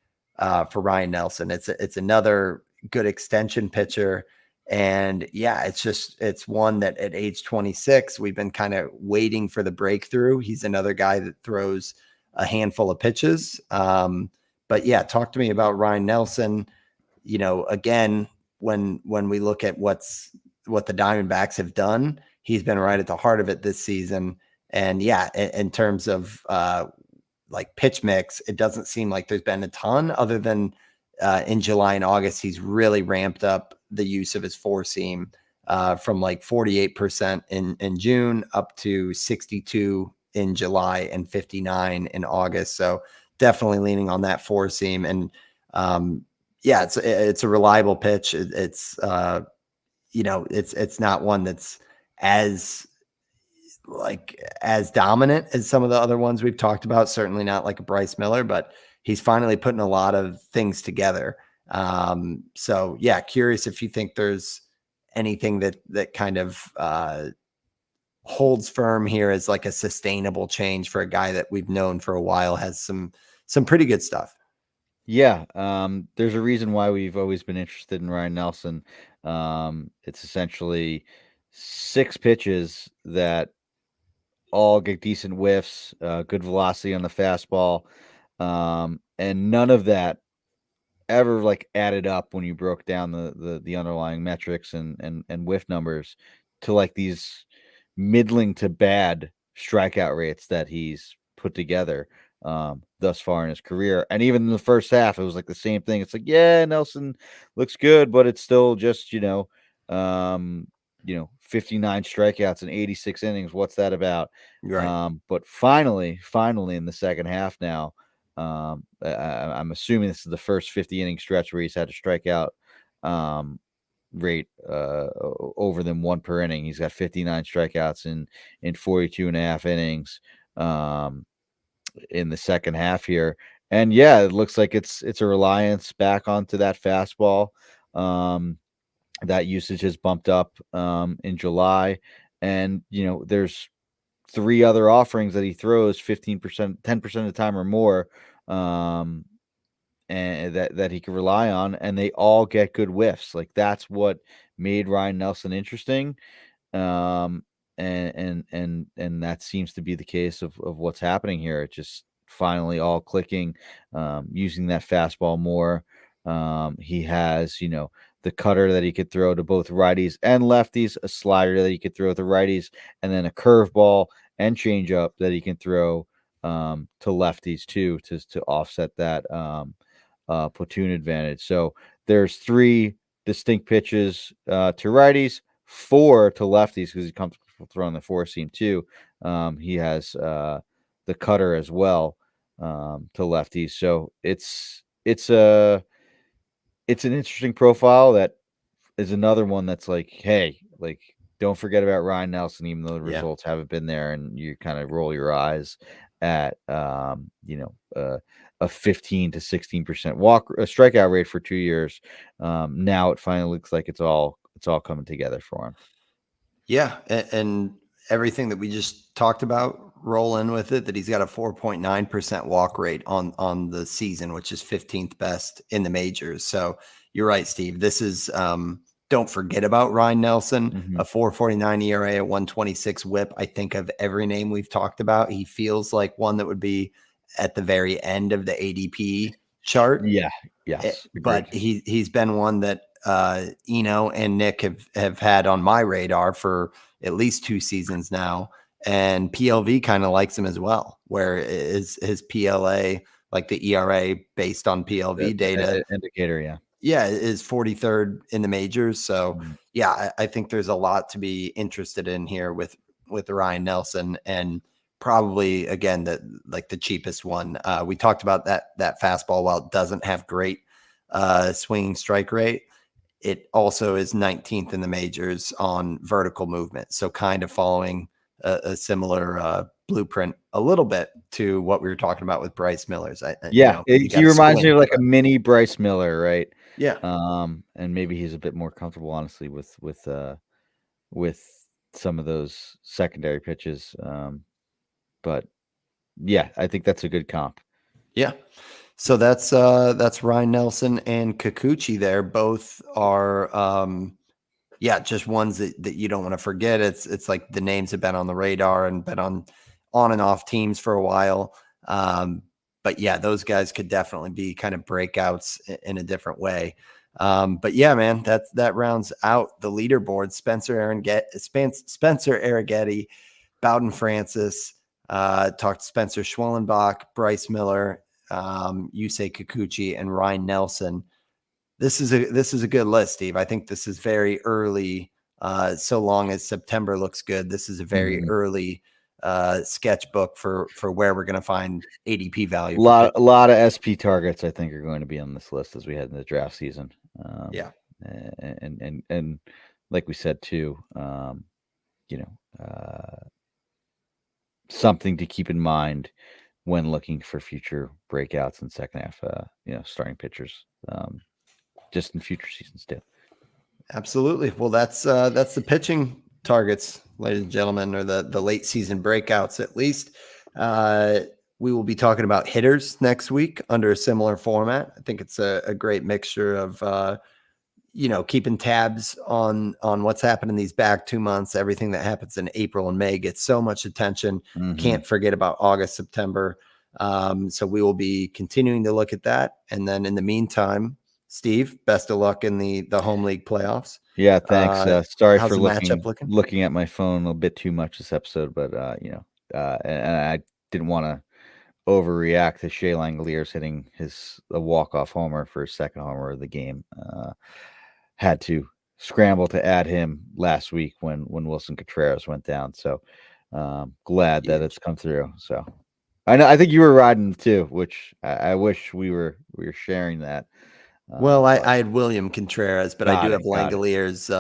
for Ryan Nelson. It's another good extension pitcher. And yeah, it's one that at age 26, we've been kind of waiting for the breakthrough. He's another guy that throws a handful of pitches. But yeah, talk to me about Ryan Nelson. Again, when we look at what the Diamondbacks have done, he's been right at the heart of it this season. And yeah, in terms of like pitch mix, it doesn't seem like there's been a ton other than in July and August, he's really ramped up the use of his four seam from like 48% in June up to 62 in July and 59 in August. So definitely leaning on that four seam. And yeah, it's a reliable pitch. It's not one that's as dominant as some of the other ones we've talked about. Certainly not like a Bryce Miller, but he's finally putting a lot of things together. So yeah, curious if you think there's anything that kind of holds firm here as like a sustainable change for a guy that we've known for a while, has some pretty good stuff. Yeah, there's a reason why we've always been interested in Ryan Nelson. It's essentially 6 pitches that all get decent whiffs, good velocity on the fastball, and none of that ever like added up when you broke down the underlying metrics and whiff numbers to like these middling to bad strikeout rates that he's put together thus far in his career. And even in the first half, it was like the same thing. It's like, yeah, Nelson looks good, but it's still just, 59 strikeouts and 86 innings. What's that about? Right. But finally in the second half now, I'm assuming this is the first 50 inning stretch where he's had a strikeout rate over than 1 per inning. He's got 59 strikeouts in 42 and a half innings in the second half here. And yeah, it looks like it's a reliance back onto that fastball. That usage has bumped up in July, and there's 3 other offerings that he throws 15%, 10% of the time or more, and that he can rely on, and they all get good whiffs. Like that's what made Ryan Nelson interesting. And that seems to be the case of what's happening here. It just finally all clicking, using that fastball more. He has, the cutter that he could throw to both righties and lefties, a slider that he could throw to righties, and then a curveball and changeup that he can throw to lefties too, to offset that platoon advantage. So there's 3 distinct pitches to righties, 4 to lefties because he comes throwing the four seam too. He has the cutter as well to lefties. So it's an interesting profile that is another one that's like, hey, like don't forget about Ryan Nelson, even though the Yeah. results haven't been there, and you kind of roll your eyes at a 15 to 16% strikeout rate for 2 years. Now it finally looks like it's all coming together for him. Yeah, and everything that we just talked about, roll in with it, that he's got a 4.9% walk rate on the season, which is 15th best in the majors. So you're right, Steve. This is don't forget about Ryan Nelson, a 4.49 ERA, a 126 WHIP. I think of every name we've talked about, he feels like one that would be at the very end of the ADP chart. Yeah. Yes. But Agreed. he's been one that Eno and Nick have had on my radar for at least 2 seasons now, and PLV kind of likes him as well. Where is his PLA, like the ERA based on PLV data Indicator, yeah. Yeah, is 43rd in the majors. So Mhm. yeah, I think there's a lot to be interested in here with Ryan Nelson, and probably again the cheapest one. We talked about that fastball. While it doesn't have great swinging strike rate, it also is 19th in the majors on vertical movement. So kind of following a similar blueprint a little bit to what we were talking about with Bryce Miller's. He reminds me of like but a mini Bryce Miller, right? yeah. And maybe he's a bit more comfortable, honestly, with some of those secondary pitches. But yeah, I think that's a good comp. Yeah. So that's Ryan Nelson and Kikuchi there. Both are just ones that you don't want to forget. It's like the names have been on the radar and been on and off teams for a while. But yeah, those guys could definitely be kind of breakouts in a different way. But yeah, man, that rounds out the leaderboard. Spencer Arrighetti, Bowden Francis, talked to Spencer Schwellenbach, Bryce Miller, Yusei Kikuchi, and Ryan Nelson. This is a good list, Steve. I think this is very early. So long as September looks good, this is a very early sketchbook for where we're going to find ADP value. A lot of SP targets, I think, are going to be on this list as we head into the draft season. Yeah, and like we said too, something to keep in mind when looking for future breakouts in second half, starting pitchers, just in future seasons too. Absolutely. Well, that's the pitching targets, ladies and gentlemen, or the late season breakouts at least. We will be talking about hitters next week under a similar format. I think it's a great mixture of keeping tabs on what's happened in these back 2 months. Everything that happens in April and May gets so much attention. Can't forget about August, September. So we will be continuing to look at that. And then in the meantime, Steve, best of luck in the home league playoffs. Yeah, thanks. Sorry how's for the matchup looking? looking at my phone a bit too much this episode, but and I didn't want to overreact to Shea Langoliers hitting a walk-off homer for his second homer of the game. Had to scramble to add him last week when Wilson Contreras went down. So glad that it's come through. So I think you were riding too, which I wish we were sharing that. Well, I had William Contreras, but I do have got it. Langoliers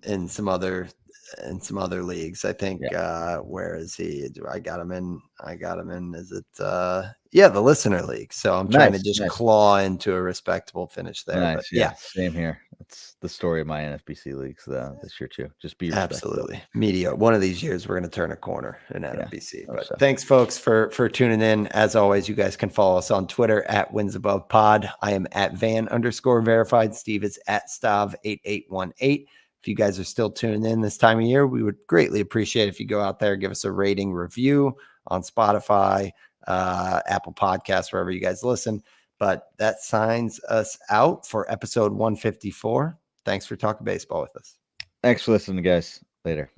in some other leagues. I think where is he? I got him in. Is it the listener league? So I'm trying to just claw into a respectable finish there. Nice, but yeah, same here. That's the story of my NFBC leagues this year too. Just be absolutely mediocre. One of these years we're going to turn a corner in NFBC. But so. Thanks, folks, for tuning in. As always, you guys can follow us on Twitter at WinsAbovePod. I am at Van_verified. Steve is at Stav8818. If you guys are still tuning in this time of year, we would greatly appreciate if you go out there, give us a rating review on Spotify, Apple Podcasts, wherever you guys listen. But that signs us out for episode 154. Thanks for talking baseball with us. Thanks for listening, guys. Later.